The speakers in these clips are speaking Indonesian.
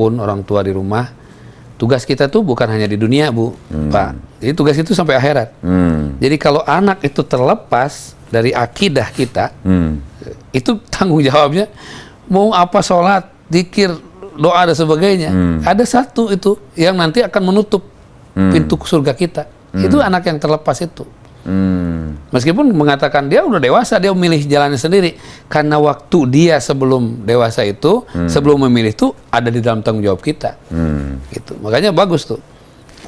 pun orang tua di rumah, tugas kita tuh bukan hanya di dunia, Bu, Pak. Jadi tugas itu sampai akhirat. Jadi kalau anak itu terlepas dari akidah kita, itu tanggung jawabnya mau apa, sholat, zikir, doa dan sebagainya. Ada satu itu yang nanti akan menutup pintu surga kita. Itu anak yang terlepas itu. Meskipun mengatakan dia udah dewasa, dia memilih jalannya sendiri. Karena waktu dia sebelum dewasa itu, sebelum memilih itu ada di dalam tanggung jawab kita. Gitu. Makanya bagus tuh.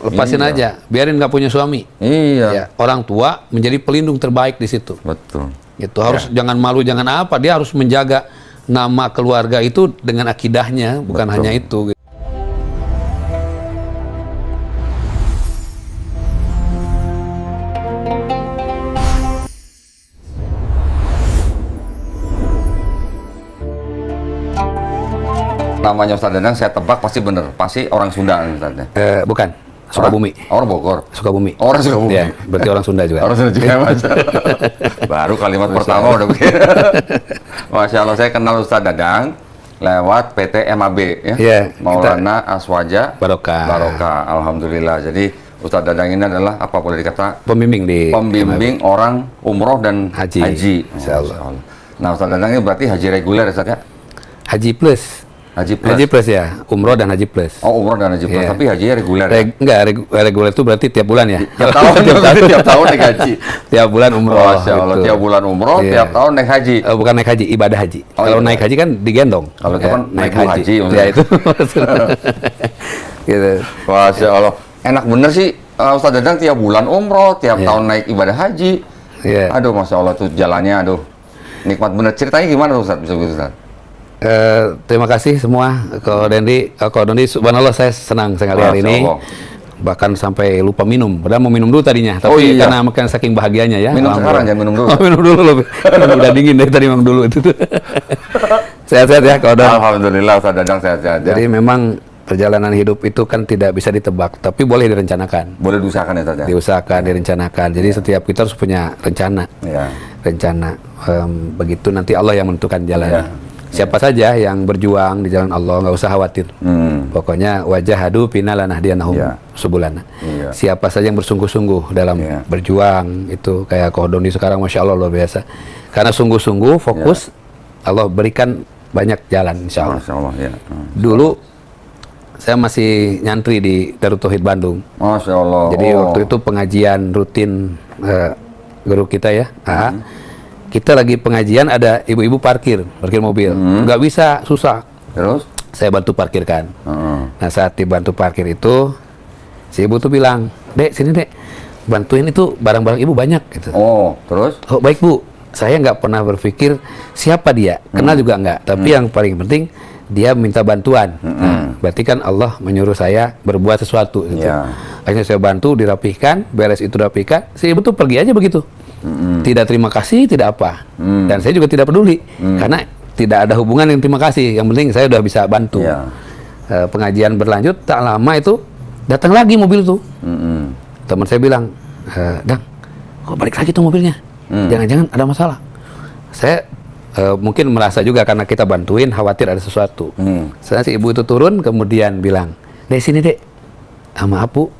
Lepasin aja, biarin nggak punya suami. Ya, orang tua menjadi pelindung terbaik di situ. Betul. Gitu. Harus jangan malu, jangan apa. Dia harus menjaga nama keluarga itu dengan akidahnya, bukan hanya itu. Gitu. Namanya Ustaz Dadang saya tebak pasti bener, pasti orang Sunda Ustaz. Bukan, Sukabumi. Orang Bogor. Sukabumi. Orang Sukabumi. Ya, berarti orang Sunda juga. Orang Sunda juga, Mas. Baru kalimat pertama udah begini. Masya Allah, saya kenal Ustaz Dadang lewat PT MAB ya. Yeah, Maulana Aswaja Barokah. Alhamdulillah. Jadi Ustaz Dadang ini adalah apa boleh dikata pembimbing orang umroh dan haji. Insya Allah. Nah, Ustaz Dadang ini berarti haji reguler Ustaz ya? Haji plus. Haji plus ya, umroh dan haji plus. Oh, umroh dan haji plus, tapi hajinya reguler. Enggak, reguler itu berarti tiap bulan ya. Tiap tahun, tiap tahun naik haji. Tiap bulan umroh. Masya Allah, tiap bulan umroh, tiap tahun naik haji. Bukan naik haji, ibadah haji. Kalau naik haji kan digendong. Kalau itu kan naik haji. Ya itu. Gitu. Masya Allah, enak bener sih Ustaz Dadang tiap bulan umroh, tiap tahun naik ibadah haji. Aduh, Masya Allah tuh jalannya, aduh nikmat bener. Ceritanya gimana Ustaz? Bisa begitu Ustaz? Terima kasih semua Ko Dendi, subhanallah saya senang sekali hari ini. Bahkan sampai lupa minum. Padahal mau minum dulu tadinya, tapi karena makan saking bahagianya ya. Minum sekarang, jangan minum dulu. Minum dulu lebih. Udah dingin dari tadi memang dulu itu. Sehat-sehat ya Ko Don. Alhamdulillah Ustaz Dadang sehat-sehat. Jadi memang perjalanan hidup itu kan tidak bisa ditebak, tapi boleh direncanakan. Boleh diusahakan ya Ustaz. Diusahakan, direncanakan. Jadi setiap kita harus punya rencana. Rencana. Begitu nanti Allah yang menentukan jalannya. Siapa saja yang berjuang di jalan Allah, nggak usah khawatir. Pokoknya wajahadu fina lanahdiyannahum subulana. Siapa saja yang bersungguh-sungguh dalam berjuang, itu kayak Ko Doni sekarang, Masya Allah luar biasa. Karena sungguh-sungguh, fokus, Allah berikan banyak jalan, insya Allah. Masya Allah, Dulu saya masih nyantri di Darut Tauhid Bandung. Masya Allah. Jadi waktu itu pengajian rutin guru kita ya, kita lagi pengajian, ada ibu-ibu parkir mobil, nggak bisa, susah. Terus? Saya bantu parkirkan. Nah saat dibantu parkir itu, si ibu tuh bilang, Dek sini Dek, bantuin itu barang-barang ibu banyak. Gitu. Oh, terus? Oh baik Bu, saya nggak pernah berpikir siapa dia, kenal juga nggak. Tapi yang paling penting, dia minta bantuan. Nah, berarti kan Allah menyuruh saya berbuat sesuatu. Gitu. Akhirnya saya bantu, dirapihkan, beres itu rapihkan, si ibu tuh pergi aja begitu. Tidak terima kasih, tidak apa. Dan saya juga tidak peduli karena tidak ada hubungan yang terima kasih. Yang penting saya udah bisa bantu. Pengajian berlanjut, tak lama itu datang lagi mobil tuh. Teman saya bilang, Dang, kok balik lagi tuh mobilnya? Jangan-jangan ada masalah. Saya mungkin merasa juga karena kita bantuin, khawatir ada sesuatu. Saya si ibu itu turun, kemudian bilang, Dek sini Dek, maaf Bu,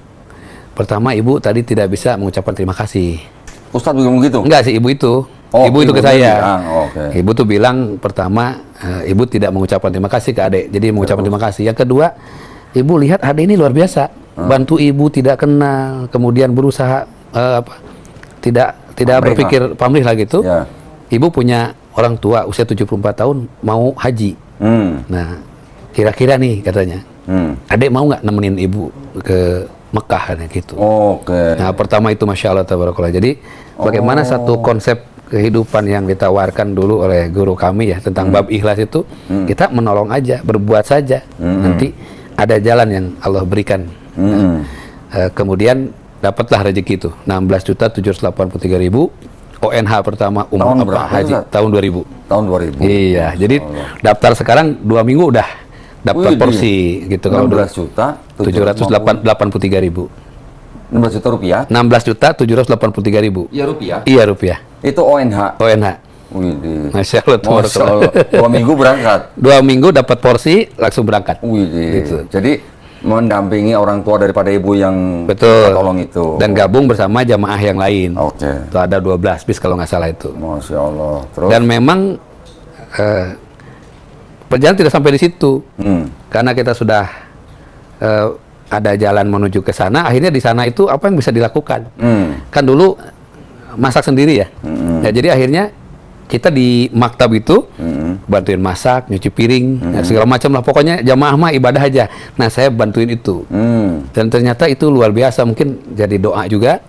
pertama ibu tadi tidak bisa mengucapkan terima kasih. Ustadz bilang begitu? Enggak sih, ibu itu. Ibu itu ke saya. Okay. Ibu tuh bilang, pertama, ibu tidak mengucapkan terima kasih ke adek. Jadi mengucapkan terima kasih. Yang kedua, ibu lihat adek ini luar biasa. Bantu ibu tidak kenal, kemudian berusaha tidak berpikir pamrih lah gitu. Ibu punya orang tua usia 74 tahun mau haji. Nah, kira-kira nih katanya, adek mau nggak nemenin ibu ke Mekah gitu. Nah, pertama itu Masya Allah tabarakallah. Jadi bagaimana satu konsep kehidupan yang ditawarkan dulu oleh guru kami ya tentang bab ikhlas itu, kita menolong aja, berbuat saja. Nanti ada jalan yang Allah berikan. Kemudian dapatlah rezeki itu 16.783.000. ONH pertama haji tahun 2000. Tahun 2000. Iya, jadi daftar sekarang 2 minggu udah dapat porsi gitu. Kalau 16.783.000. 16 juta rupiah? 16.783.000. Iya rupiah? Iya rupiah. Itu ONH? ONH. Wih, Masya Allah, Masya Allah. 2 minggu berangkat. 2 minggu dapat porsi, langsung berangkat. Wih, Gitu. jadi mendampingi orang tua daripada ibu yang Betul. tolong itu. Dan gabung bersama jamaah yang lain. Oke. Itu ada 12 bis kalau nggak salah itu. Masya Allah. Terus? Dan memang perjalanan tidak sampai di situ. Karena kita sudah ada jalan menuju ke sana, akhirnya di sana itu apa yang bisa dilakukan? Kan dulu masak sendiri ya. Ya, jadi akhirnya kita di maktab itu bantuin masak, nyuci piring, ya, segala macam lah. Pokoknya jamaah mah ibadah aja. Nah, saya bantuin itu. Dan ternyata itu luar biasa. Mungkin jadi doa juga.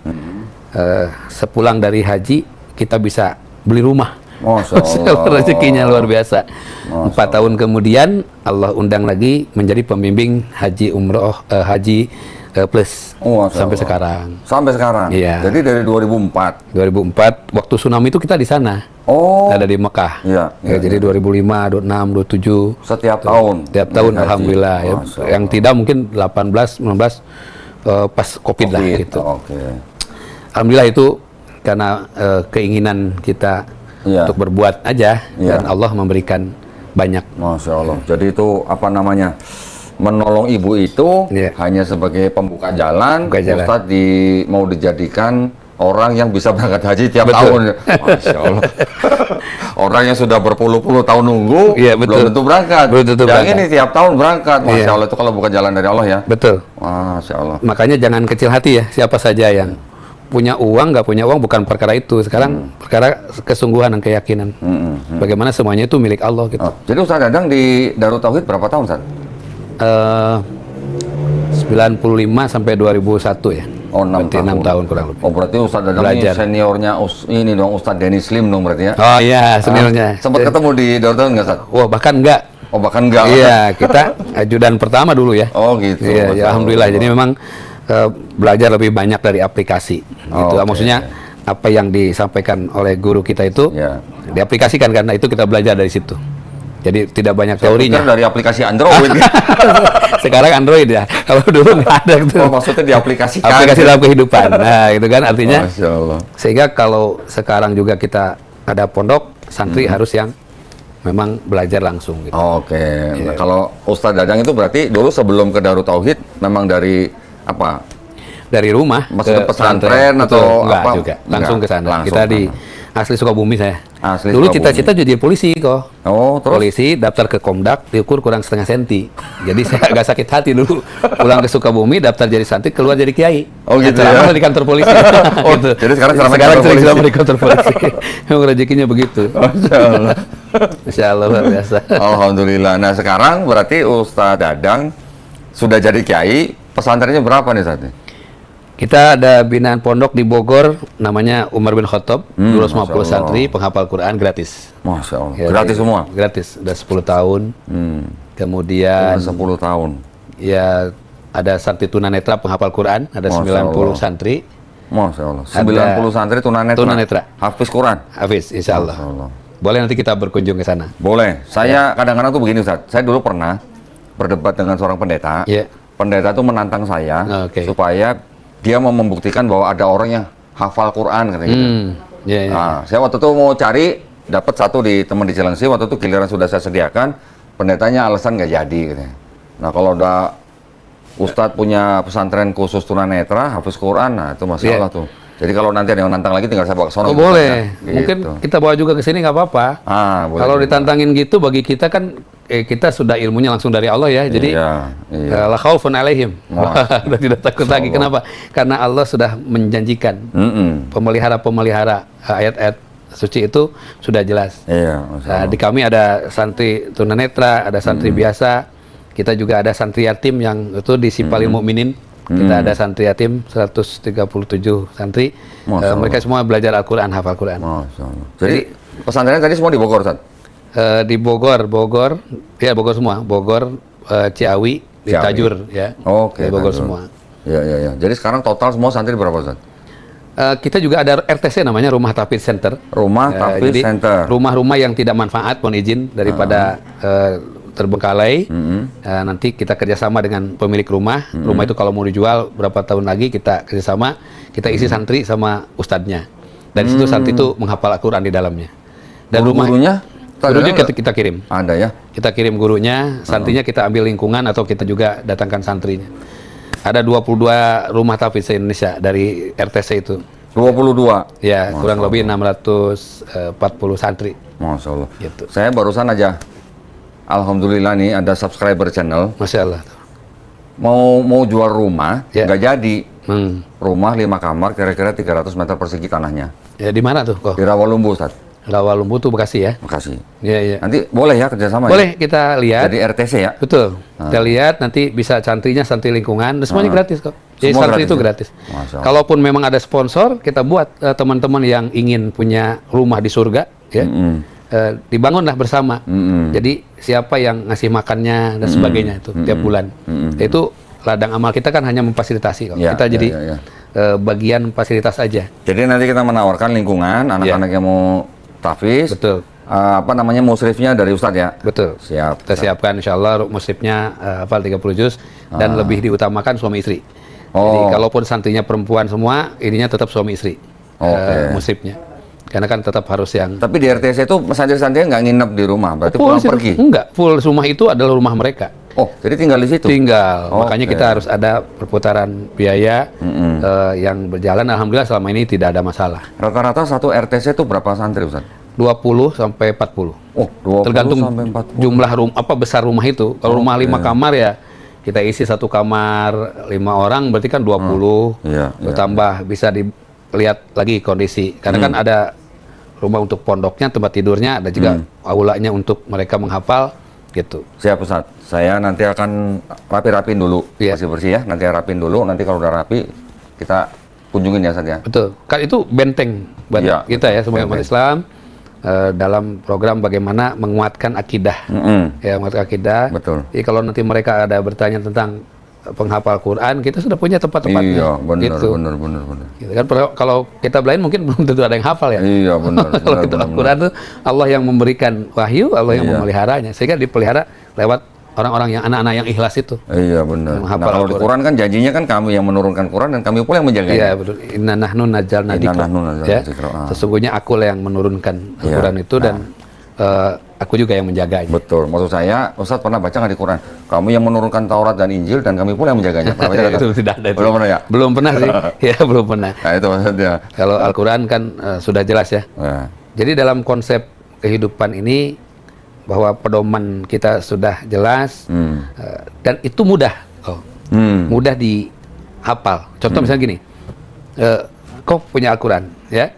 Sepulang dari haji kita bisa beli rumah. Masya Allah. Rezekinya luar biasa. 4 tahun kemudian Allah undang lagi menjadi pembimbing haji umroh, haji plus sampai sekarang. Sampai sekarang. Iya. Jadi dari 2004. 2004 waktu tsunami itu kita di sana. Ada di Mekah. Iya. Ya, jadi 2005, 26, 27. Setiap tahun. Setiap tahun haji. alhamdulillah ya. Yang tidak mungkin 18, 19 pas Covid lah gitu. Alhamdulillah itu karena keinginan kita untuk berbuat aja dan Allah memberikan banyak. Masya Allah. Jadi itu apa namanya? Menolong ibu itu hanya sebagai pembuka jalan. Ustadz mau dijadikan orang yang bisa berangkat haji tiap tahun. Masya Allah. Orang yang sudah berpuluh-puluh tahun nunggu belum tentu berangkat. Yang ini tiap tahun berangkat. Masya Allah, itu kalau bukan jalan dari Allah ya. Betul. Masya Allah. Makanya jangan kecil hati ya. Siapa saja yang punya uang, nggak punya uang, bukan perkara itu. Sekarang perkara kesungguhan dan keyakinan. Bagaimana semuanya itu milik Allah gitu. Jadi Ustaz Dadang di Darut Tauhid berapa tahun, Ustaz? 95 sampai 2001 ya. 6 tahun kurang lebih. Berarti Ustaz Dadang ini seniornya ini dong, Ustaz Denny Slim dong berarti ya? Oh iya, seniornya. Sempat ketemu di Darut Tauhid nggak, Ustaz? Wah, bahkan enggak. Bahkan enggak? Iya, kita ajudan pertama dulu ya. Gitu. Iya, ya, alhamdulillah. Jadi memang belajar lebih banyak dari aplikasi. Gitu. Maksudnya apa yang disampaikan oleh guru kita itu diaplikasikan, karena itu kita belajar dari situ. Jadi tidak banyak teorinya. Dari aplikasi Android. Sekarang Android ya. Kalau dulu nggak ada itu. Maksudnya diaplikasikan. Aplikasi dalam kehidupan. Nah, itu kan artinya. Masya Allah. Sehingga kalau sekarang juga kita ada pondok, santri harus yang memang belajar langsung gitu. Nah, kalau Ustadz Dadang itu berarti dulu sebelum ke Darut Tauhid memang dari apa? Dari rumah. Maksudnya pesantren atau enggak apa? Juga. Langsung ke sana. Langsung kita di asli Sukabumi saya. Asli dulu Sukabumi. cita-cita jadi polisi kok. Terus? Polisi, daftar ke Komdak, diukur kurang setengah senti. Jadi saya agak sakit hati dulu. Pulang ke Sukabumi, daftar jadi santri, keluar jadi kiai. Gitu ya? Di kantor polisi. Gitu. Jadi sekarang ceramah di kantor polisi. Memang rezekinya begitu. Masya Allah. Masya Allah, luar biasa. Alhamdulillah. Nah sekarang berarti Ustadz Dadang sudah jadi kiai. Pesantrennya berapa nih saat ini? Kita ada binaan pondok di Bogor, namanya Umar bin Khattab, 250 santri, penghafal Quran gratis. Masya Allah. Ya, gratis semua? Gratis, udah 10 tahun. Kemudian 10 tahun. Ya, ada santri tunanetra penghafal Quran, ada 90 santri. Masya Allah. 90 santri tunanetra. Hafiz Quran? Hafiz, insya Allah. Boleh nanti kita berkunjung ke sana. Boleh. Saya kadang-kadang tuh begini, Ustaz. Saya dulu pernah berdebat dengan seorang pendeta. Pendeta itu menantang saya supaya dia mau membuktikan bahwa ada orang yang hafal Quran katanya gitu. Nah, saya waktu itu mau cari, dapat satu di teman di Cilengsi, waktu itu giliran sudah saya sediakan, pendetanya alasan nggak jadi katanya. Nah, kalau udah Ustadz punya pesantren khusus tunanetra, hafiz Quran, nah itu masalah tuh. Jadi kalau nanti ada yang nantang lagi, tinggal saya bawa ke sana. Boleh. Mungkin kita bawa juga ke sini nggak apa-apa. Kalau ditantangin gitu, bagi kita kan kita sudah ilmunya langsung dari Allah ya. Jadi la khaufun alaihim. Sudah tidak takut lagi. Kenapa? Karena Allah sudah menjanjikan pemelihara ayat-ayat suci itu sudah jelas. Di kami ada santri tunanetra, ada santri biasa. Kita juga ada santri yatim yang itu di Sipalil Mukminin. Kita ada santri yatim 137 santri. Mereka semua belajar Al-Quran, hafal Quran. Jadi pesantren tadi semua di Bogor, Ustaz? Di Bogor ya Bogor semua, Bogor, Ciawi, di Tajur ya. Di Bogor semua. Ya. Jadi sekarang total semua santri berapa, Ustaz? Kita juga ada RTC namanya Rumah Tahfidz Center. Rumah Tahfidz Center. Rumah-rumah yang tidak manfaat mohon izin daripada terbengkalai. Nanti kita kerjasama dengan pemilik rumah. Rumah itu kalau mau dijual berapa tahun lagi kita kerjasama. Kita isi santri sama ustadznya. Dan situ santri itu menghafal Al-Quran di dalamnya. Dan gurunya kita kirim. Ada ya? Kita kirim gurunya, santrinya kita ambil lingkungan atau kita juga datangkan santrinya. Ada 22 rumah tahfidz se-Indonesia dari RTC itu. 22? Ya, kurang lebih 640 santri. Masya Allah. Gitu. Saya barusan aja, alhamdulillah nih ada subscriber channel. Masya Allah. Mau jual rumah, nggak jadi. Rumah 5 kamar, kira-kira 300 meter persegi tanahnya. Ya, di mana tuh kok? Di Rawalumbu, Ustaz. Rawalumbu tuh Bekasi ya? Bekasi. Iya, iya. Nanti boleh ya kerjasama? Boleh, kita lihat. Jadi RTC ya? Betul. Kita lihat, nanti bisa santrinya, santri lingkungan, semuanya gratis kok. Jadi santri itu gratis. Kalaupun memang ada sponsor, kita buat teman-teman yang ingin punya rumah di surga, ya, dibangunlah bersama. Jadi siapa yang ngasih makannya dan sebagainya itu tiap bulan. Itu ladang amal kita kan hanya memfasilitasi kok. Kita jadi bagian fasilitas aja. Jadi nanti kita menawarkan lingkungan, anak-anak yang mau tahfidz. Betul. Musrifnya dari Ustadz ya? Betul. Siap. Kita siapkan insya Allah musrifnya hafal 30 juz dan lebih diutamakan suami istri. Jadi kalaupun santrinya perempuan semua, ininya tetap suami istri musrifnya. Karena kan tetap harus yang... Tapi di RTC itu santri-santrinya nggak nginep di rumah, berarti pulang pergi? Enggak, full rumah itu adalah rumah mereka. Oh, jadi tinggal di situ? Tinggal. Makanya kita harus ada perputaran biaya yang berjalan. Alhamdulillah selama ini tidak ada masalah. Rata-rata satu RTC itu berapa santri, Ustaz? 20 sampai 40. Oh, 20 tergantung sampai 40. Jumlah besar rumah itu. Kalau rumah 5 kamar ya kita isi satu kamar 5 orang, berarti kan 20. Tambah bisa dilihat lagi kondisi. Karena kan ada rumah untuk pondoknya, tempat tidurnya, ada juga aulanya untuk mereka menghafal. Gitu. Siap Ustaz, saya nanti akan rapi-rapin dulu, bersih-bersih ya, nanti rapin dulu, nanti kalau udah rapi, kita kunjungin ya Ustaz ya. Betul, kan itu benteng buat kita ya, sebagai umat Islam, dalam program bagaimana menguatkan akidah, ya menguatkan akidah. Betul. Jadi kalau nanti mereka ada bertanya tentang penghafal Quran, kita sudah punya tempat-tempatnya. Iya, benar, gitu. benar. Gitu kan, kalau kita blind mungkin belum tentu ada yang hafal ya. Iya, benar. Kalau kita Al-Quran itu Allah yang memberikan wahyu, Allah yang memeliharanya, sehingga dipelihara lewat orang-orang yang anak-anak yang ikhlas itu. Iya, benar. Nah, kalau di Quran kan janjinya kan kami yang menurunkan Quran dan kami pula yang menjaganya. Iya, betul. Inna nahnu nazzalna dzikra. Ya. Sesungguhnya aku lah yang menurunkan Al-Quran itu dan aku juga yang menjaganya. Betul. Maksud saya, Ustaz pernah baca nggak di Quran? Kamu yang menurunkan Taurat dan Injil dan kami pula yang menjaganya. Itu tidak ada. Belum pernah ya? Belum pernah sih. Ya, belum pernah. Nah, itu maksudnya. Kalau Al-Quran kan sudah jelas ya. Jadi dalam konsep kehidupan ini, bahwa pedoman kita sudah jelas dan itu mudah. Mudah dihafal. Contoh misalnya gini, kau punya Al-Quran, ya?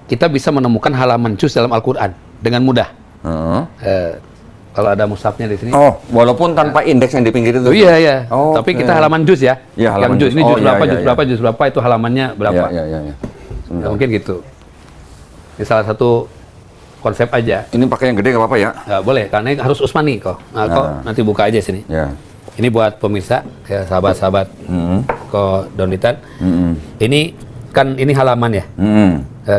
Kita bisa menemukan halaman juz dalam Al-Quran dengan mudah. Kalau ada mushafnya di sini. Oh, walaupun tanpa indeks yang di pinggir itu. Oh, iya. Tapi kita halaman juz ya. Ya, yang juz ini juz berapa, itu halamannya berapa. Iya. Mungkin gitu. Ini salah satu konsep aja. Ini pakai yang gede nggak apa-apa ya? Nggak boleh, karena harus Usmani kok. Kok nanti buka aja sini. Ya. Ini buat pemirsa, ya sahabat-sahabat kok Donitan. Ini kan ini halaman ya.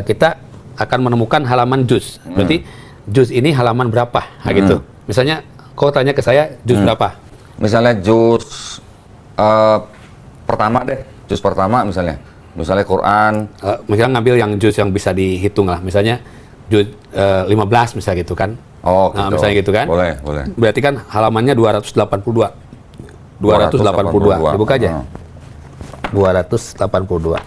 Kita akan menemukan halaman juz. Berarti juz ini halaman berapa? Nah, gitu. Misalnya kau tanya ke saya juz berapa? Misalnya juz pertama deh. Juz pertama misalnya Quran. Misalnya ngambil yang juz yang bisa dihitung lah. Misalnya juz 15 misalnya gitu kan. Oh, gitu. Nah, misalnya gitu kan. Boleh. Berarti kan halamannya 282. 282. Dibuka aja. 282.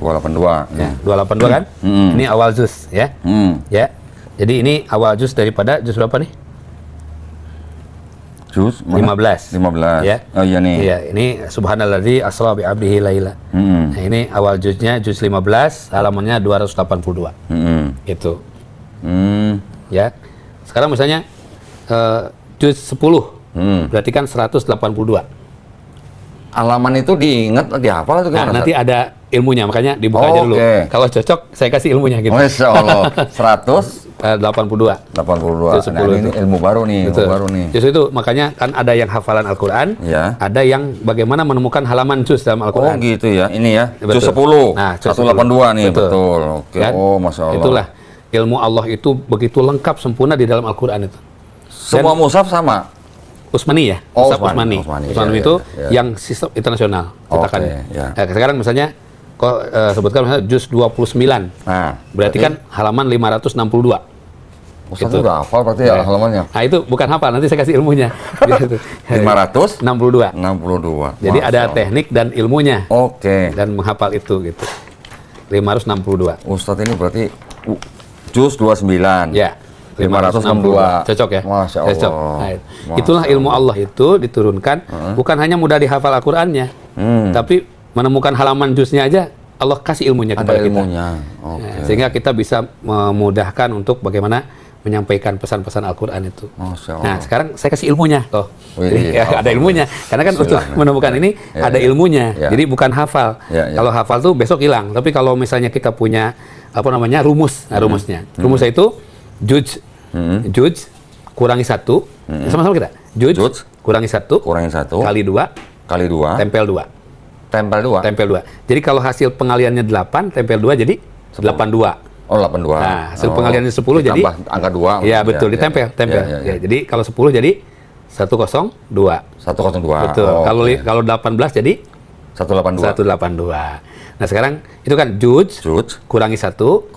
282. Ya, 282 kan? Ini awal juz ya. Ya. Jadi ini awal juz daripada juz berapa nih? Juz 15. Ya. Oh iya nih. Iya, ini subhanalladzi asra bi 'abdihi laila. Nah, ini awal juznya juz 15, halamannya 282. Itu. Ya. Sekarang misalnya juz 10. Berarti kan 182. Halaman itu diingat, dihafal atau gimana? Nah, nanti ada ilmunya, makanya dibuka aja dulu. Kalau cocok, saya kasih ilmunya gitu. Masya Allah. 182. 82. Nah, ini ilmu baru nih. Justru itu, makanya kan ada yang hafalan Al-Quran, ada yang bagaimana menemukan halaman juz dalam Al-Quran. Oh gitu ya, ini ya. Juz 10. Nah, 182 nih, betul. Oke. Kan? Oh, Masya Allah. Itulah, ilmu Allah itu begitu lengkap, sempurna di dalam Al-Quran itu. Semua mushaf sama? Usmani ya, Oh, Mushaf Usmani. Usmani itu yang sistem internasional cetakannya. Nah, sekarang misalnya kok sebutkan misalnya juz 29. Nah, berarti kan halaman 562. Ustaz itu udah hafal berarti ya halamannya. Nah, itu bukan hafal, nanti saya kasih ilmunya. 562. Jadi ada teknik dan ilmunya. Oke. Dan menghafal itu gitu. 562. Ustaz ini berarti juz 29. Ya. 562. Cocok ya? Masya Allah. Cocok. Nah, itulah ilmu Allah itu diturunkan, bukan hanya mudah dihafal Al-Qur'annya, tapi menemukan halaman juznya aja Allah kasih ilmunya kepada kita. Okay. Sehingga kita bisa memudahkan untuk bagaimana menyampaikan pesan-pesan Al-Qur'an itu. Nah, sekarang saya kasih ilmunya. Ada ilmunya. Karena kan untuk menemukan ini ada ilmunya. Jadi bukan hafal. Kalau hafal tuh besok hilang. Tapi kalau misalnya kita punya rumus. Nah, rumusnya. Rumusnya itu Juz kurangi 1 sama-sama kita. Juz kurangi 1 kali 2 tempel 2. Jadi kalau hasil pengaliannya 8 tempel 2 jadi 82. Oh, 82. Nah, hasil pengaliannya 10 jadi angka 2. Iya, betul, ditempel. Jadi kalau 10 jadi 102. 102. Betul. Kalau 18 jadi 182. Nah, sekarang itu kan Juz kurangi 1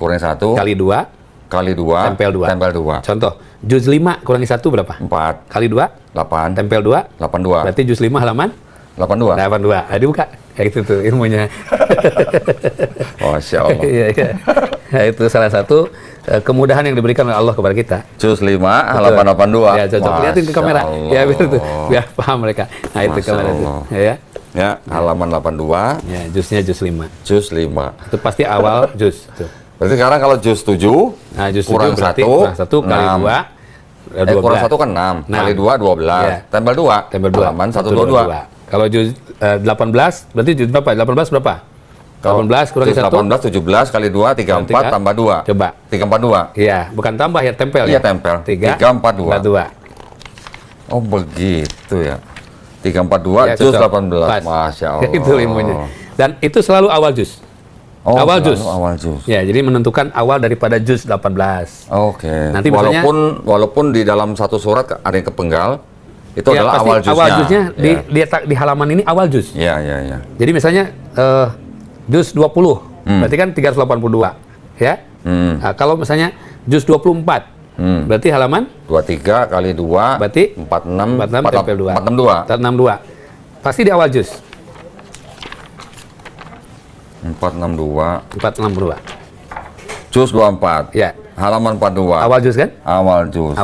kali 2 tempel 2. Contoh, juz 5 kurangi 1 berapa? 4 kali 2 8 tempel 2 82. Berarti juz 5 halaman 82. Jadi buka kayak gitu tuh ilmunya. Masya Allah. Iya. Nah, itu salah satu kemudahan yang diberikan oleh Allah kepada kita. Juz 5 halaman 82. Ya, cocok. Lihatin ke kamera. Ya, betul. Biar paham mereka. Nah, itu kamera itu. Ya, halaman 82. Ya, juznya juz 5. Juz 5. Itu pasti awal juz tuh. Berarti sekarang kalau juz 7 kurang 1 kali 2 kurang 1 kan 6 kali 2 12 tempel 2 halaman 122. Kalau juz 18 berarti juz berapa? 18 berapa? 18 kurangi 1 18 17 kali 2 34 tambah 2. Coba 342. Iya, bukan tambah ya, tempel ya. Iya, tempel. 342. Oh, begitu ya. 342 juz 18. Masya Allah. Itu ilmunya. Dan itu selalu awal juz. Awal juz. Ya, jadi menentukan awal daripada juz 18. Oke. Nanti misalnya, walaupun di dalam satu surat ada yang kepenggal, itu adalah awal juznya. Awal juznya di halaman ini awal juz. Iya. Jadi misalnya juz 20, berarti kan 382, ya. Nah, kalau misalnya juz 24, berarti halaman 23 kali 2 berarti 46 tempel 2. 462. Pasti di awal juz. 462. Juz 24. Ya. Halaman 42. Awal juz kan? Awal juz.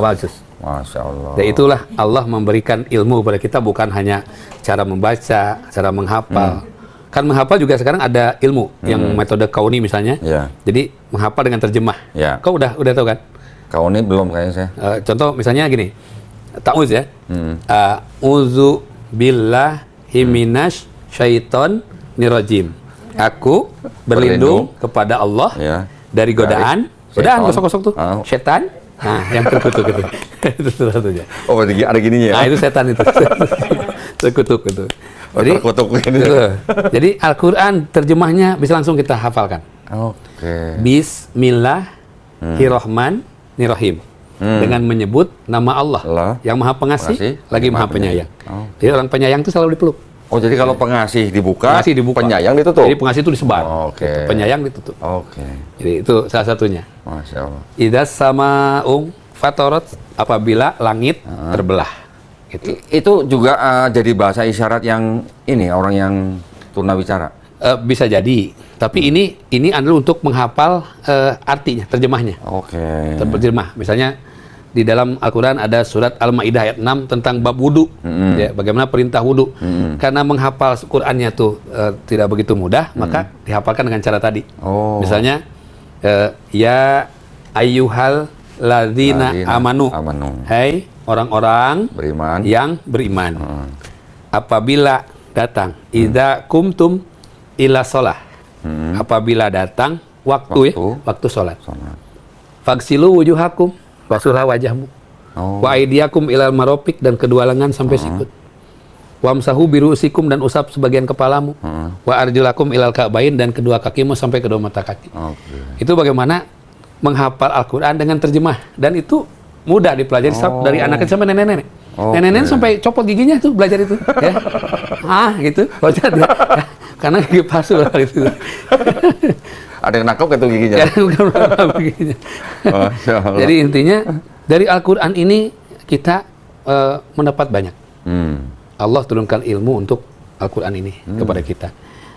Masya Allah. Dan itulah Allah memberikan ilmu kepada kita, bukan hanya cara membaca, cara menghafal. Kan menghafal juga sekarang ada ilmu yang metode kauni misalnya. Jadi menghafal dengan terjemah. Kau udah tahu kan? Kauni belum kayaknya saya. Contoh misalnya gini. Ta'uz ya. A'udzu billahi minasy syaitonir rajim. Aku berlindung kepada Allah dari godaan kosong-kosong tuh, setan. Nah, yang terkutuk itu. Itu salah satunya. Oh, berarti ada gininya ya? Nah, itu setan itu. Terkutuk itu. Jadi Al-Quran terjemahnya bisa langsung kita hafalkan. Oke. Bismillahirrahmanirrahim. Dengan menyebut nama Allah yang Maha Pengasih, lagi Maha Penyayang. Jadi orang penyayang itu selalu dipeluk. Oh, jadi kalau pengasih dibuka, penyayang ditutup? Jadi pengasih itu disebar. Penyayang ditutup. Jadi itu salah satunya. Masya Allah. Idas sama fatorot, apabila langit terbelah. Itu juga jadi bahasa isyarat yang ini, orang yang tunawicara? Bisa jadi. Tapi ini adalah untuk menghafal artinya, terjemahnya. Terjemah. Misalnya di dalam Al-Quran ada surat Al-Ma'idah ayat 6 tentang bab wudu, ya, bagaimana perintah wudu. Karena menghafal Qurannya tuh tidak begitu mudah, maka dihafalkan dengan cara tadi. Misalnya, ya ayyuhal ladzina amanu. Hai orang-orang yang beriman. Apabila datang, idza kumtum ila sholah. Apabila datang waktu sholat. Fagsilu wujuhakum. Basuhlah wajahmu. Wa aidiakum ilal maropik, dan kedua lengan sampai sikut. Wamsahu birusikum, dan usap sebagian kepalamu. Wa arjulakum ilal ka'bain, dan kedua kakimu sampai kedua mata kaki. Itu bagaimana menghafal Al-Quran dengan terjemah. Dan itu mudah dipelajari dari anak kecil sampai nenek-nenek. Nenek-nenek sampai copot giginya tuh belajar itu, ya. Gitu. Belajar dia. Karena gigi palsu lah gitu. Ada yang nangkep itu giginya. Giginya. Jadi intinya dari Al-Quran ini kita mendapat banyak. Allah turunkan ilmu untuk Al-Quran ini kepada kita.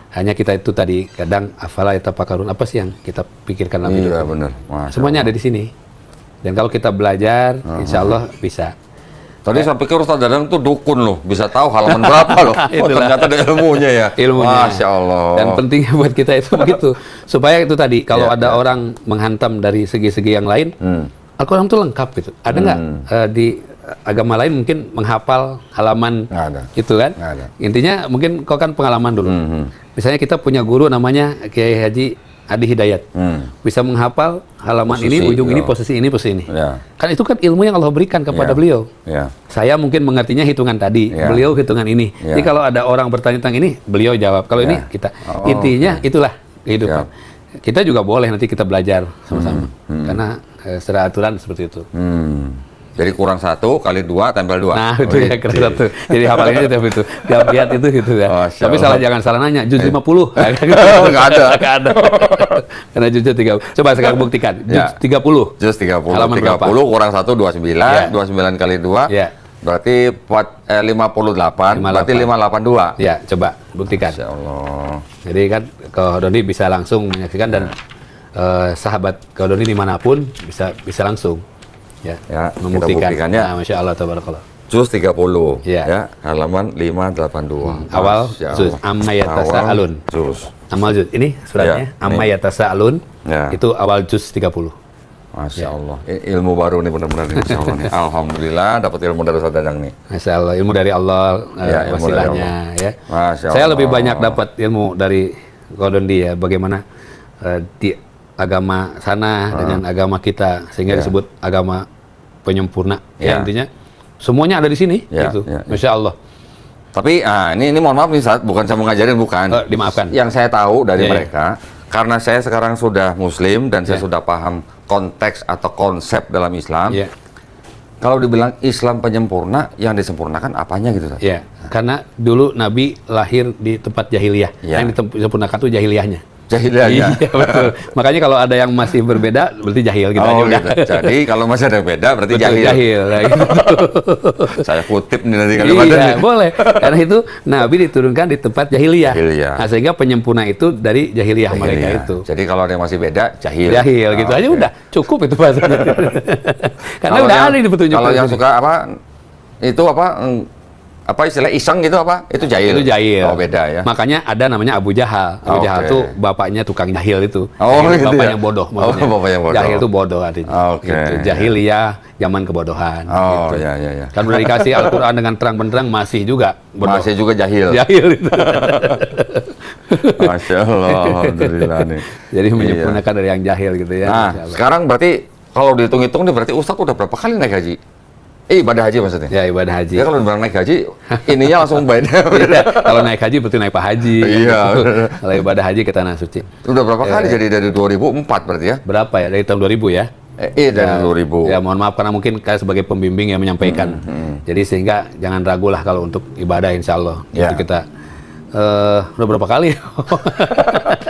Hanya kita itu tadi kadang afala yatafakkarun, apa sih yang kita pikirkan dalam hidup. Iya benar. Semuanya ada di sini. Dan kalau kita belajar, insya Allah bisa. Tadi saya pikir Ustaz Dadang tuh dukun loh, bisa tahu halaman berapa loh. Ternyata ada ilmunya ya. Ilmunya. Masya Allah. Dan pentingnya buat kita itu begitu. Supaya itu tadi, kalau ada orang menghantam dari segi-segi yang lain, Al-Quran itu lengkap gitu. Ada nggak di agama lain mungkin menghafal halaman itu kan? Intinya mungkin kau kan pengalaman dulu. Misalnya kita punya guru namanya Kiai Haji Adi Hidayat, bisa menghafal halaman posisi, ini, ujung ini, posisi ini, posisi ini. Kan itu kan ilmu yang Allah berikan kepada beliau. Saya mungkin mengertinya hitungan tadi, beliau hitungan ini. Jadi kalau ada orang bertanya tentang ini, beliau jawab. Kalau ini kita, intinya itulah kehidupan. Kita juga boleh nanti kita belajar sama-sama, karena secara aturan seperti itu. Jadi kurang 1 kali 2 tempel 2. Nah, itu ya kurang 1. Jadi hafalannya itu. Lihat itu gitu ya. Tapi jangan salah nanya, juz 50. Enggak ada. Karena juznya 30. Coba sekarang buktikan. Juz 30. Juz 30. Halaman 30 kurang 1 29. 29 kali 2. Berarti 58. Berarti 582. Ya, coba buktikan. Masya Allah. Jadi kan kalau Doni bisa langsung menyaksikan dan sahabat kalau Doni dimanapun bisa langsung. Ya, membuktikannya. Nah, Masya Allah, tabarakallah. Juz 30, ya, halaman 582. Awal juz Amma Yatasa'alun. Amal juz ini suratnya Amma Yatasa'alun. Itu awal juz 30. Masya Allah. Ilmu baru nih benar-benar Masya Allah nih. Alhamdulillah dapat ilmu dari Ustaz Dadang nih. Masya Allah, ilmu dari Allah wasilahnya ya. Masya Allah. Saya lebih banyak dapat ilmu dari Godondi ya, bagaimana di agama sana dengan agama kita sehingga disebut agama penyempurna. Ya, intinya semuanya ada di sini gitu. Masya Allah. Tapi ini mohon maaf nih Ustaz, bukan saya mengajarin, bukan. Dimaafkan. Yang saya tahu dari mereka, karena saya sekarang sudah muslim dan saya sudah paham konteks atau konsep dalam Islam. Kalau dibilang Islam penyempurna, yang disempurnakan apanya gitu Ustaz? Karena dulu Nabi lahir di tempat jahiliyah. Yang disempurnakan itu jahiliyahnya. Jahiliyahnya. Iya, betul. Makanya kalau ada yang masih berbeda berarti jahil gitu aja. Gitu. Jadi kalau masih ada yang beda berarti jahil. Gitu. Saya kutip nih nanti kalimatnya. Iya, boleh. Karena itu Nabi diturunkan di tempat jahiliyah. Nah, sehingga penyempurna itu dari jahiliyah mereka itu. Jadi kalau ada yang masih beda, jahil. Jahil gitu aja udah cukup itu bahasanya. Karena udah ada di petunjuk. Kalau yang suka apa istilah iseng gitu apa? Itu jahil. Itu jahil. Oh, beda ya. Makanya ada namanya Abu Jahal. Abu Jahal tuh bapaknya tukang jahil itu. Gitu bapaknya bodoh maksudnya. Bapaknya bodoh. Jahil itu bodoh artinya. Gitu. Jahiliyah zaman kebodohan. Gitu. Iya. Kan udah dikasih Al-Qur'an dengan terang benderang masih juga bodoh. Masih juga jahil. Jahil itu. Masya Allah, alhamdulillah nih. Jadi menyempurnakan dari yang jahil gitu ya. Nah, sekarang berarti kalau dihitung-hitung nih berarti Ustadz udah berapa kali naik haji? Ibadah haji maksudnya? Ya, ibadah haji. Ya kalau udah naik haji, ininya langsung beda. Kalau naik haji berarti naik Pak Haji. Iya. Kalau ibadah haji ke Tanah Suci. Udah berapa kali jadi dari 2004 berarti ya? Berapa ya? Dari tahun 2000 ya? Iya, dari 2000. Ya, mohon maaf karena mungkin saya sebagai pembimbing yang menyampaikan. Jadi sehingga jangan ragu lah kalau untuk ibadah insya Allah. Itu kita udah berapa kali?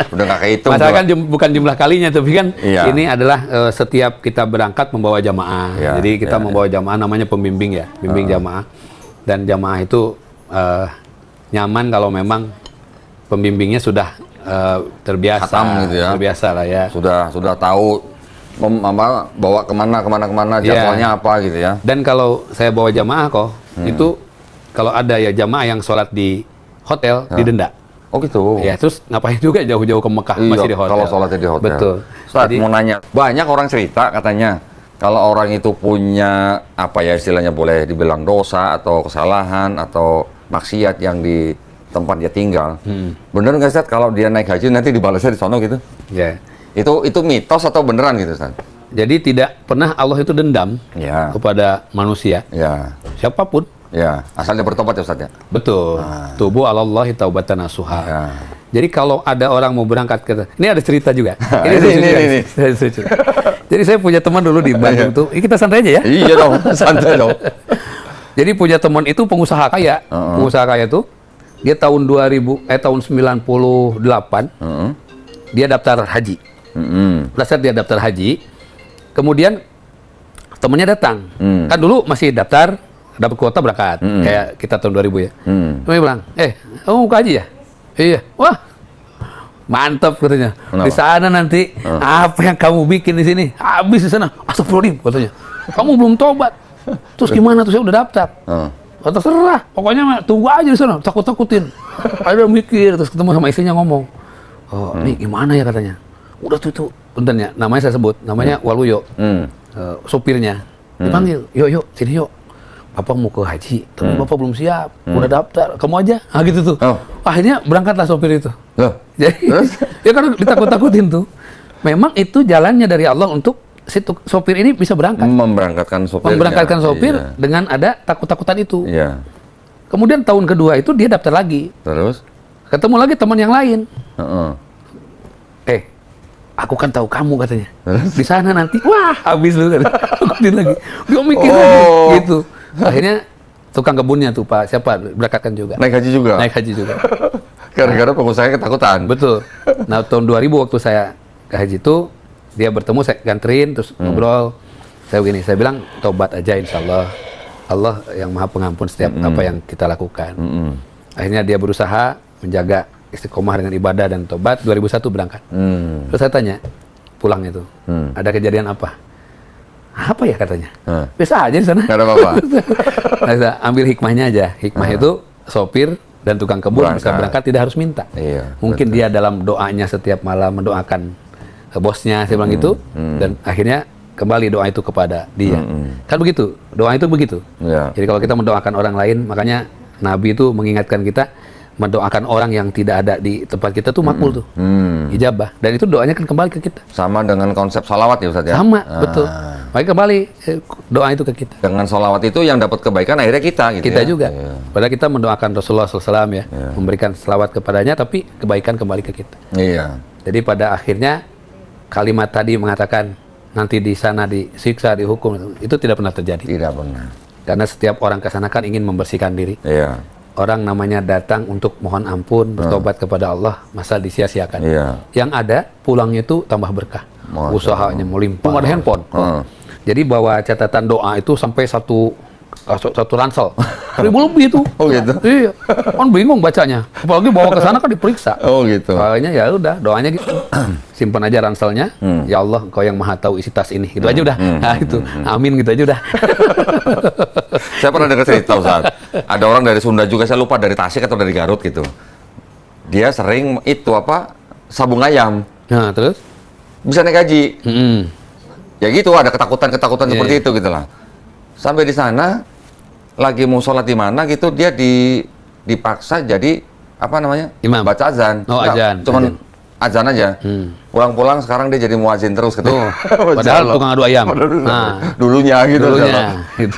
Udah nggak kehitung. Masalah kan bukan jumlah kalinya, tapi kan ini adalah setiap kita berangkat membawa jamaah. Jadi kita membawa jamaah namanya pembimbing ya, bimbing jamaah. Dan jamaah itu nyaman kalau memang pembimbingnya sudah terbiasa, gitu ya. Terbiasa lah ya. Sudah tahu bawa kemana jadwalnya apa gitu ya. Dan kalau saya bawa jamaah itu kalau ada ya jamaah yang sholat di hotel didenda. Oh gitu. Ya, terus ngapain juga jauh-jauh ke Mekah masih di hotel. Kalau sholatnya di hotel. Betul. Ustaz, mau nanya, banyak orang cerita katanya kalau orang itu punya apa ya istilahnya boleh dibilang dosa atau kesalahan atau maksiat yang di tempat dia tinggal. Bener nggak Ustaz kalau dia naik haji nanti dibalasnya di sono gitu? Ya. Itu mitos atau beneran gitu Ustaz? Jadi tidak pernah Allah itu dendam kepada manusia. Siapapun. Ya, asal dia bertobat ya Ustaz ya? Betul. Tubu alallahi taubatan nasuha. Jadi kalau ada orang mau berangkat ke... Ini ada cerita juga. Ini. Jadi saya punya teman dulu di Bandung tuh. Kita santai aja ya? Iya dong, santai dong. Jadi punya teman itu pengusaha kaya. Pengusaha kaya tuh dia tahun 98 dia daftar haji. Pada saat dia daftar haji, kemudian temennya datang. Kan dulu masih daftar, dapat kuota berangkat. Kayak kita tahun 2000 ya. Dia bilang, kamu mau ke haji ya? Iya. Wah, mantap katanya. Kenapa? Di sana nanti apa yang kamu bikin di sini habis di sana. Astagfirullahaladzim katanya. Kamu belum tobat. Terus gimana? Terus saya udah daftar. Terserah. Pokoknya tunggu aja di sana. Takut-takutin. Ada mikir. Terus ketemu sama istrinya ngomong. Oh, ini gimana ya katanya. Udah tuh. Bentarnya. Namanya saya sebut. Namanya Waluyo. Sopirnya. Dipanggil. Yuk, sini yuk. Bapak mau ke haji, tapi Bapak belum siap, udah daftar, kamu aja, gitu tuh. Akhirnya berangkatlah sopir itu. Jadi, ya kan ditakut-takutin tuh. Memang itu jalannya dari Allah untuk si sopir ini bisa berangkat. Memberangkatkan sopir dengan ada takut-takutan itu. Iya. Kemudian tahun kedua itu dia daftar lagi. Terus? Ketemu lagi teman yang lain. Aku kan tahu kamu katanya. Di sana nanti, wah habis lu kan. Takutin lagi. Dia mikir lagi, gitu. Akhirnya tukang kebunnya tuh Pak, siapa berangkatkan juga. Naik haji juga. Gara-gara pengusaha ketakutan. Betul. Nah tahun 2000 waktu saya ke haji itu dia bertemu, saya ganterin terus ngobrol. Saya bilang tobat aja insya Allah. Allah yang maha pengampun setiap apa yang kita lakukan. Akhirnya dia berusaha menjaga istiqomah dengan ibadah dan tobat. 2001 berangkat. Terus saya tanya pulang itu ada kejadian apa? Apa ya katanya? Biasa aja di sana. Nggak ada apa-apa. Nah, ambil hikmahnya aja. Hikmah itu sopir dan tukang kebun bisa berangkat tidak harus minta. Iya, mungkin betul. Dia dalam doanya setiap malam mendoakan bosnya, saya bilang gitu. Dan akhirnya kembali doa itu kepada dia. Kan begitu. Doa itu begitu. Yeah. Jadi kalau kita mendoakan orang lain, makanya Nabi itu mengingatkan kita mendoakan orang yang tidak ada di tempat kita tuh makbul tuh, ijabah. Dan itu doanya kan kembali ke kita. Sama dengan konsep sholawat ya Ustaz ya? Sama, betul. Makanya kembali doa itu ke kita. Dengan sholawat itu yang dapat kebaikan akhirnya kita gitu. Kita juga. Padahal kita mendoakan Rasulullah SAW ya, memberikan selawat kepadanya, tapi kebaikan kembali ke kita. Iya. Jadi pada akhirnya kalimat tadi mengatakan nanti di sana disiksa, dihukum, itu tidak pernah terjadi. Tidak pernah. Karena setiap orang ke sana kan ingin membersihkan diri. Iya. Orang namanya datang untuk mohon ampun, bertobat kepada Allah, masa disia-siakan. Iya. Yang ada pulangnya itu tambah berkah. Usahanya melimpah. Ada handphone. Jadi bawa catatan doa itu sampai satu ransel. 1000 lebih itu. Oh gitu. Iya. Kan bingung bacanya. Apalagi bawa ke sana kan diperiksa. Oh gitu. Makanya ya udah doanya gitu. Simpan aja ranselnya. Ya Allah, Engkau yang Maha tahu isi tas ini. Gitu aja udah. Nah itu. Amin gitu aja udah. Saya pernah dengar cerita Ustaz. Ada orang dari Sunda juga, saya lupa dari Tasik atau dari Garut gitu. Dia sering itu sabung ayam. Nah, terus bisa naik haji. Ya gitu, ada ketakutan seperti itu gitu lah. Sampai di sana lagi mau sholat di mana gitu, dia dipaksa jadi imam, baca azan. Azan. Cuman azan aja. Pulang-pulang sekarang dia jadi muazin terus gitu. Padahal tukang adu ayam. Dulunya gitu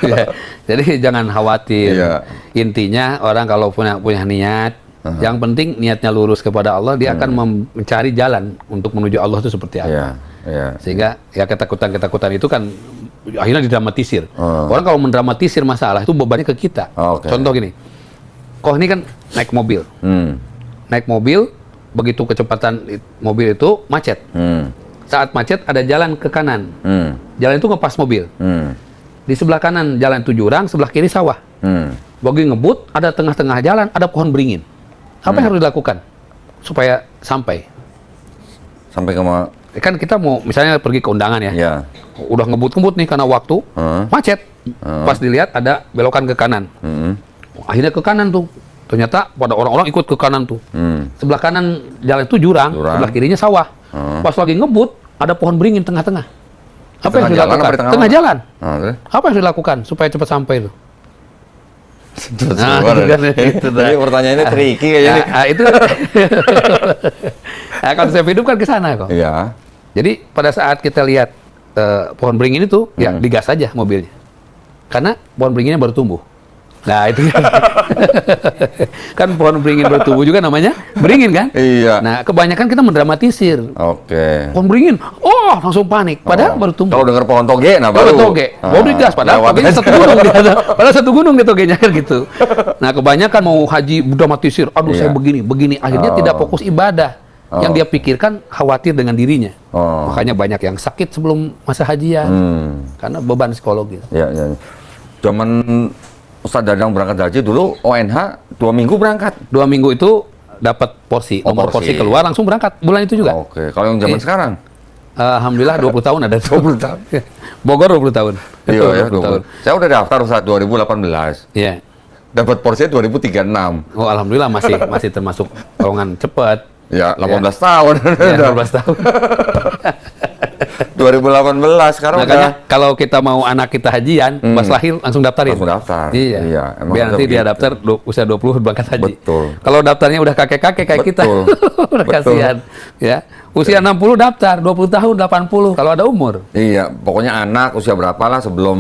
ya. Jadi jangan khawatir. Iya. Intinya orang kalau punya niat, yang penting niatnya lurus kepada Allah, dia akan mencari jalan untuk menuju Allah itu seperti apa. Iya. Sehingga ya ketakutan itu kan akhirnya didramatisir. Orang kalau mendramatisir masalah itu bebannya ke kita. Contoh gini, ini kan naik mobil. Naik mobil, begitu kecepatan mobil itu macet. Saat macet ada jalan ke kanan. Jalan itu ngepas mobil. Di sebelah kanan jalan itu jurang, sebelah kiri sawah. Bagi ngebut, ada tengah-tengah jalan, ada pohon beringin. Apa yang harus dilakukan supaya sampai? Sampai ke mana? Kan kita mau misalnya pergi ke undangan ya. Udah ngebut nih karena waktu, macet. Pas dilihat ada belokan ke kanan. Akhirnya ke kanan tuh. Ternyata pada orang-orang ikut ke kanan tuh. Sebelah kanan jalan itu jurang, sebelah kirinya sawah. Pas lagi ngebut, ada pohon beringin tengah-tengah. Apa yang harus dilakukan? Tengah jalan. Apa yang harus dilakukan supaya cepat sampai itu? Jadi pertanyaannya tricky kayaknya. Itu konsep hidup kan ke sana kok. Iya. Jadi pada saat kita lihat pohon beringin itu, ya digas aja mobilnya. Karena pohon beringinnya baru tumbuh. Nah itu kan pohon beringin bertumbuh juga namanya beringin kan? Iya. Nah kebanyakan kita mendramatisir. Oke. Pohon beringin, oh langsung panik. Padahal baru tumbuh. Kalau dengar pohon toge, nah baru. Pohon toge, baru digas. Padahal togenya satu gunung dia. Padahal satu gunung dia togenya kan gitu. Nah kebanyakan mau haji mendramatisir. Aduh saya begini. Akhirnya tidak fokus ibadah. Yang dia pikirkan khawatir dengan dirinya. Makanya banyak yang sakit sebelum masa hajian. Karena beban psikologis. Iya. Zaman Ustaz Dadang berangkat haji dulu, ONH 2 minggu berangkat. 2 minggu itu dapat porsi, nomor porsi keluar langsung berangkat. Bulan itu juga. Oke, kalau yang zaman sekarang? Alhamdulillah 20 tahun ada 20 tahun. Bogor 20 tahun. Iya ya, 20 tahun. Saya udah daftar saat 2018. Iya. Dapat porsinya 2036. Oh, alhamdulillah masih termasuk golongan cepat. Ya, 18 tahun. Ya, 18 tahun. 2018 sekarang makanya kalau kita mau anak kita hajian, pas lahir langsung daftarin. Langsung daftar. Iya. Biar nanti dia daftar usia 20 berangkat haji. Betul. Kalau daftarnya udah kakek-kakek kayak kita, udah kasihan. Ya. Usia 60 daftar, 20 tahun, 80 kalau ada umur. Iya, pokoknya anak usia berapa lah sebelum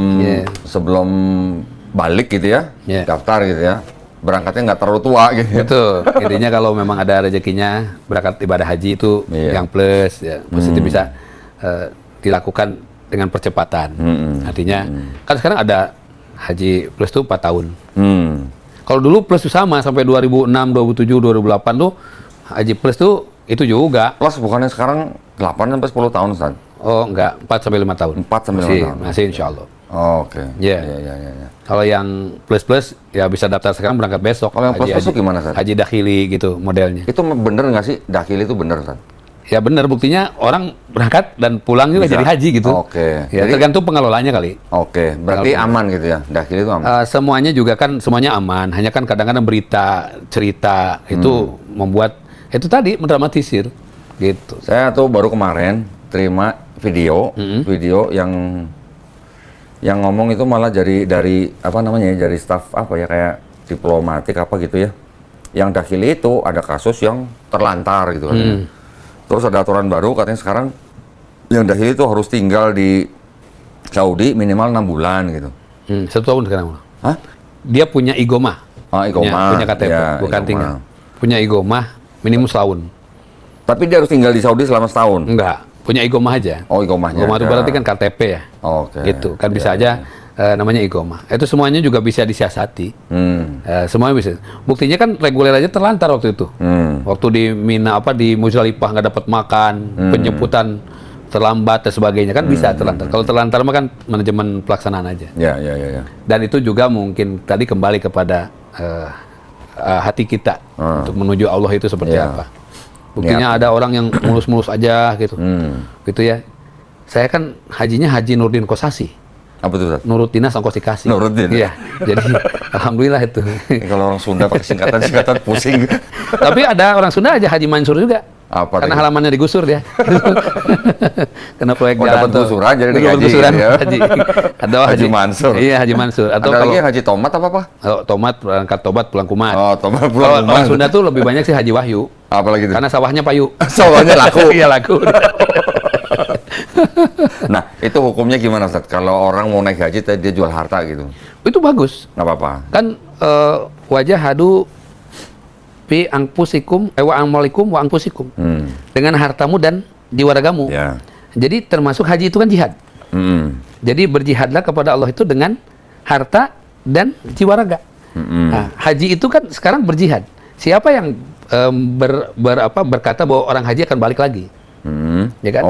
balik gitu ya, daftar gitu ya. Berangkatnya nggak terlalu tua gitu. Betul. Intinya kalau memang ada rezekinya berangkat ibadah haji itu yang plus ya, positif bisa dilakukan dengan percepatan. Artinya kan sekarang ada haji plus tuh 4 tahun. Kalau dulu plus tuh sama sampai 2006, 2007, 2008 tuh haji plus tuh itu juga. Plus bukannya sekarang 8 sampai 10 tahun, Ustaz? Oh, enggak, 4 sampai 5 tahun. 4 sampai 5 tahun. Masih insya Allah. Oke. Iya. Kalau yang plus ya bisa daftar sekarang berangkat besok. Kalau yang plus itu gimana, Ustaz? Haji dakhili gitu modelnya. Itu bener nggak sih dakhili itu bener, Ustaz? Ya benar, buktinya orang berangkat dan pulang juga jadi haji gitu. Oke. Ya, jadi, tergantung pengelolanya kali. Oke, berarti aman gitu ya, dakhili itu aman? Semuanya juga kan, semuanya aman. Hanya kan kadang-kadang berita, cerita, itu membuat, itu tadi, mendramatisir. Gitu. Saya tuh baru kemarin terima video yang ngomong itu malah dari apa namanya ya, dari staf apa ya, kayak diplomatik apa gitu ya. Yang dakhili itu ada kasus yang terlantar gitu katanya. Terus ada aturan baru katanya sekarang yang dakhili itu harus tinggal di Saudi minimal 6 bulan gitu. 1 tahun sekarang. Hah? Dia punya igomah. Igomah. Punya KTP, ya, bukan tinggal. Punya igomah minimum setahun. Tapi dia harus tinggal di Saudi selama setahun? Enggak, punya igomah aja. Oh, igomahnya. Igomah itu berarti kan KTP ya. Oke. Gitu, kan bisa aja namanya igomah. Itu semuanya juga bisa disiasati. Semuanya bisa. Buktinya kan reguler aja terlantar waktu itu. Waktu di Mina di Muzdalifah nggak dapat makan, penjemputan terlambat dan sebagainya kan bisa terlantar. Kalau terlantar mah kan manajemen pelaksanaan aja. Ya. Dan itu juga mungkin tadi kembali kepada hati kita untuk menuju Allah itu seperti apa. Buktinya ada orang yang mulus-mulus aja gitu. Gitu ya. Saya kan hajinya Haji Nurdin Kosasi. Apa itu, Ustaz? Nurut dinas ongkos dikasih. Nurdin. Iya. Jadi alhamdulillah itu. Kalau orang Sunda pakai singkatan pusing. Tapi ada orang Sunda aja Haji Mansur juga. Apa karena halamannya digusur dia. Karena proyek jalan dapat gusuran jadi digaji. Ya. Ada Haji Mansur. Iya, Haji Mansur. Atau ada lagi Haji Tomat apa? Oh, Tomat berangkat tobat pulang kumat. Oh, tomat pulang kumat. Orang Sunda tuh lebih banyak sih Haji Wahyu. Apalagi itu? Karena sawahnya payu. Sawahnya laku. Iya, laku. Nah, itu hukumnya gimana, Ustaz? Kalau orang mau naik haji, dia jual harta gitu? Itu bagus. Nggak apa-apa? Kan wajah hadu fi angpusikum wa amwalikum wa angpusikum. Dengan hartamu dan jiwa ragamu. Ya. Jadi termasuk haji itu kan jihad. Jadi berjihadlah kepada Allah itu dengan harta dan jiwa raga. Nah, haji itu kan sekarang berjihad. Siapa yang berkata bahwa orang haji akan balik lagi? Ya kan?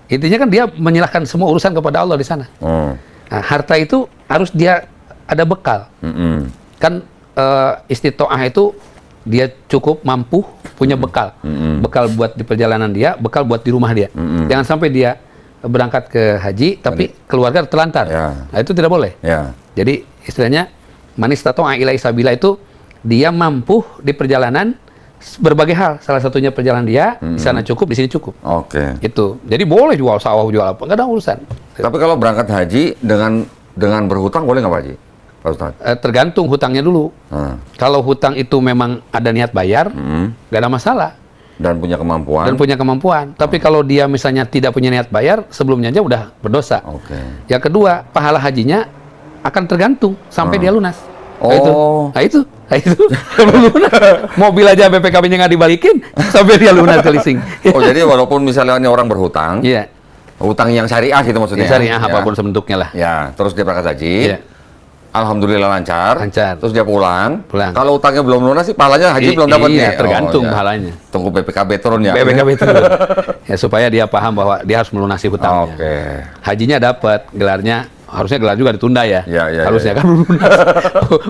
Intinya kan dia menyerahkan semua urusan kepada Allah di sana. Nah, harta itu harus dia ada bekal. Kan istitoah itu dia cukup mampu punya bekal. Bekal buat di perjalanan dia, bekal buat di rumah dia. Jangan sampai dia berangkat ke haji tapi keluarga terlantar. Nah, itu tidak boleh. Jadi istilahnya man istata'a ilaihi sabila itu dia mampu di perjalanan berbagai hal, salah satunya perjalanan dia di sana cukup, di sini cukup. Itu. Jadi boleh jual sawah, jual apa, nggak ada urusan. Tapi kalau berangkat haji dengan berhutang boleh nggak Pak Haji? Pak Ustaz? Tergantung hutangnya dulu. Kalau hutang itu memang ada niat bayar, nggak ada masalah. Dan punya kemampuan. Tapi kalau dia misalnya tidak punya niat bayar, sebelumnya aja udah berdosa. Yang kedua, pahala hajinya akan tergantung sampai dia lunas. Nah itu. Belum lunas. Mobil aja BPKB-nya nggak dibalikin, sampai dia lunas ke leasing. Oh, jadi walaupun misalnya orang berhutang, iya. Hutang yang syariah gitu maksudnya. Syariah apapun bentuknya lah. Ya, terus dia berangkat haji. Iya. Alhamdulillah lancar. Terus dia pulang. Kalau utangnya belum lunas sih, pahalanya haji belum dapat nih. Tergantung pahalanya. Tunggu BPKB turun ya. BPKB turun. Ya supaya dia paham bahwa dia harus melunasi hutangnya. Hajinya dapat, gelarnya harusnya gelar juga ditunda ya. Harusnya kan belum lunas.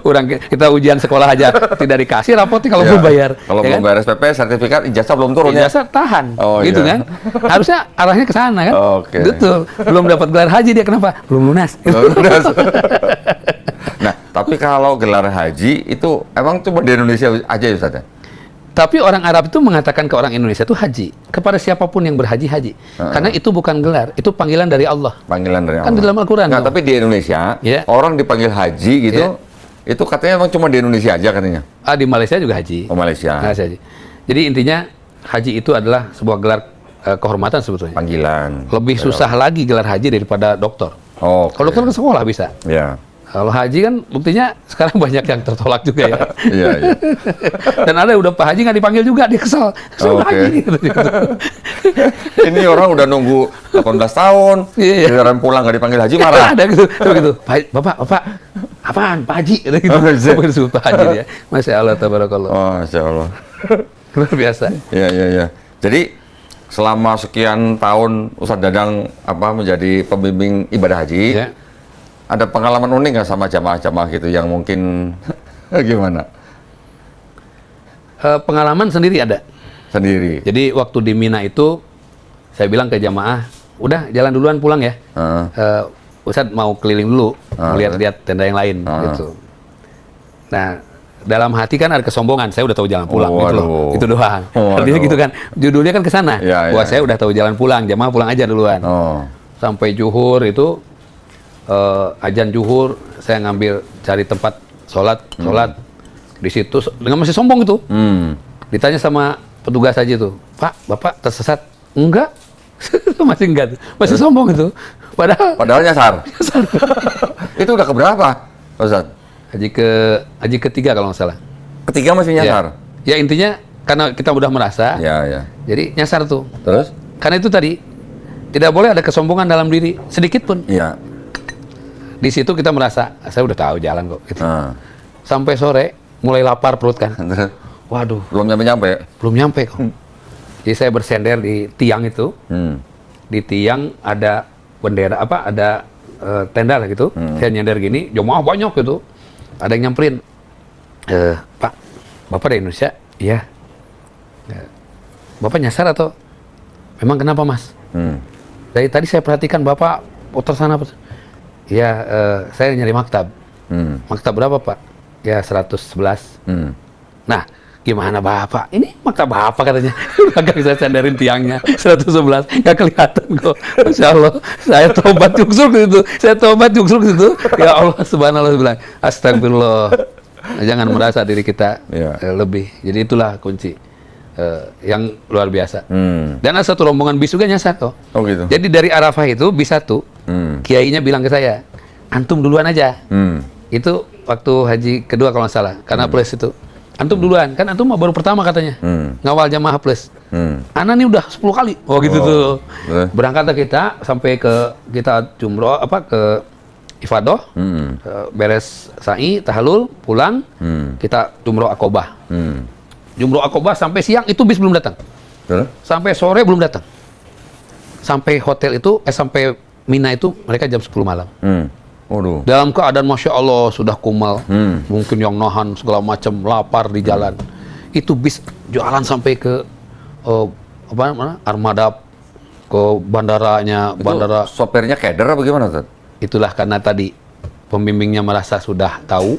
Orang kita ujian sekolah aja tidak dikasih rapotnya kalau belum bayar. Kalau belum bayar SPP, sertifikat ijazah belum turun ya. Ijazah tahan. Gitu kan. Harusnya arahnya ke sana kan. Betul. Belum dapat gelar haji dia kenapa? Belum lunas. Nah, tapi kalau gelar haji itu emang cuma di Indonesia aja ya Ustaz? Tapi orang Arab itu mengatakan ke orang Indonesia itu haji kepada siapapun yang berhaji haji. Karena itu bukan gelar, itu panggilan dari Allah. Panggilan dari Allah. Kan di dalam Al-Qur'an. Nah, tapi di Indonesia orang dipanggil haji gitu, itu katanya emang cuma di Indonesia aja katanya. Di Malaysia juga haji. Oh, Malaysia. Haji. Jadi intinya haji itu adalah sebuah gelar kehormatan sebetulnya. Panggilan. Lebih susah lagi gelar haji daripada dokter. Kalau dokter ke sekolah bisa. Iya. Kalau haji kan buktinya sekarang banyak yang tertolak juga ya. Iya. Dan ada udah Pak Haji nggak dipanggil juga, dia kesel. Haji. Ini orang udah nunggu 18 tahun, giliran pulang nggak dipanggil haji marah. Ada gitu. Bapak, apaan Pak Haji? Gitu. Pak Haji dia. Masya Allah, tabarakallah. Masya Allah. Luar biasa. Iya. Jadi selama sekian tahun Ustadz Dadang menjadi pembimbing ibadah haji. Ada pengalaman unik nggak sama jamaah-jamaah gitu yang mungkin gimana? Pengalaman sendiri ada. Sendiri. Jadi waktu di Mina itu saya bilang ke jamaah, udah jalan duluan pulang ya. Ustadz mau keliling dulu, lihat-lihat tenda yang lain gitu. Nah, dalam hati kan ada kesombongan, saya udah tahu jalan pulang gitu loh. Itu doang. Artinya gitu kan. Judulnya kan ke sana. Wah, saya udah tahu jalan pulang, jamaah pulang aja duluan. Sampai zuhur itu azan zuhur, saya ngambil cari tempat sholat di situ dengan masih sombong itu. Ditanya sama petugas aja tuh, Pak, Bapak tersesat? Enggak. Masih enggak, masih sombong itu. Padahal nyasar. Itu udah keberapa, Ustaz? Haji ketiga kalau nggak salah. Ketiga masih nyasar? Ya intinya karena kita udah merasa. Jadi nyasar tuh. Terus? Karena itu tadi tidak boleh ada kesombongan dalam diri sedikit pun. Iya. Di situ kita merasa, saya udah tahu jalan kok. Gitu. Sampai sore, mulai lapar perut kan. Waduh. Belum nyampe? Belum nyampe kok. Jadi saya bersender di tiang itu. Di tiang ada bendera, ada tenda lah gitu. Saya nyender gini, jemaah banyak gitu. Ada yang nyamperin. Pak, Bapak dari Indonesia? Iya. Bapak nyasar atau? Memang kenapa Mas? Dari tadi saya perhatikan Bapak putar sana. Ya, saya nyari maktab. Maktab berapa, Pak? Ya, 111. Nah, gimana Bapak? Ini maktab Bapak katanya. Agak bisa sandarin tiangnya. 111. Nggak kelihatan kok. Masya Allah. Saya tobat yuksul ke situ. Ya Allah, subhanallah. Bilang, astagfirullah. Jangan merasa diri kita lebih. Jadi itulah kunci. Yang luar biasa. Dan ada satu rombongan bis juga nyasar kok. Oh gitu. Jadi dari Arafah itu bis satu, kiainya bilang ke saya, antum duluan aja. Itu waktu haji kedua kalau nggak salah, karena plus itu. Antum duluan, kan antum baru pertama katanya, ngawal jamaah plus. Ana nih udah 10 kali. Oh gitu tuh. Berangkat kita sampai ke kita jumroh ke ifadah, beres sa'i, tahalul, pulang, kita jumroh akobah. Jumroh akobah sampai siang itu bis belum datang. Sampai sore belum datang. Sampai hotel itu, sampai Mina itu mereka jam 10 malam. Dalam keadaan Masya Allah sudah kumal. Mungkin yang nahan segala macam, lapar di jalan. Itu bis jualan sampai ke Armada, ke bandaranya. Bandara. Sopirnya keder apa gimana, Ustaz? Itulah karena tadi pembimbingnya merasa sudah tahu,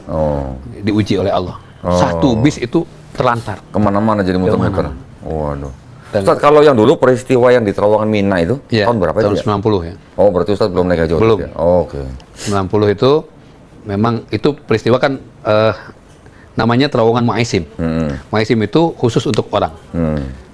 diuji oleh Allah. Satu bis itu terlantar. Kemana-mana jadi muter-muter. Waduh. Ustaz, kalau yang dulu peristiwa yang di terowongan Mina itu, tahun berapa itu? Tahun 90 ya. Oh, berarti Ustaz belum naik haji? Belum. Ya? Oh, oke. 90 itu, memang itu peristiwa kan, namanya terowongan Mu'aisim. Mu'aisim itu khusus untuk orang.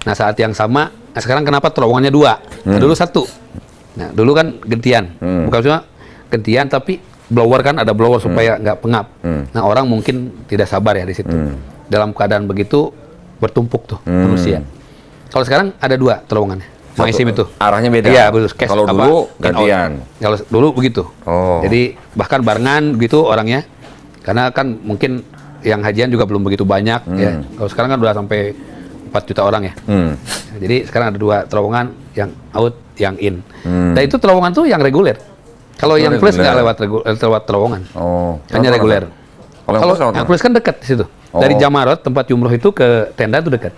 Nah, saat yang sama, sekarang kenapa terowongannya 2? Nah, dulu 1. Nah, dulu kan gentian. Bukan cuma gentian, tapi blower kan, ada blower supaya nggak pengap. Nah, orang mungkin tidak sabar ya di situ. Dalam keadaan begitu bertumpuk tuh manusia. Kalau sekarang ada 2 terowongannya. Maisim itu. Arahnya beda. Iya, betul. Kalau dulu gantian. Kalau dulu begitu. Jadi bahkan barengan gitu orangnya. Karena kan mungkin yang hajian juga belum begitu banyak ya. Kalau sekarang kan udah sampai 4 juta orang ya. Jadi sekarang ada 2 terowongan, yang out, yang in. Dan itu terowongan tuh yang reguler. Kalau yang plus nggak lewat terowongan. Hanya reguler. Kalau yang plus kan dekat di situ. Dari Jamarot tempat jumroh itu ke tenda itu dekat.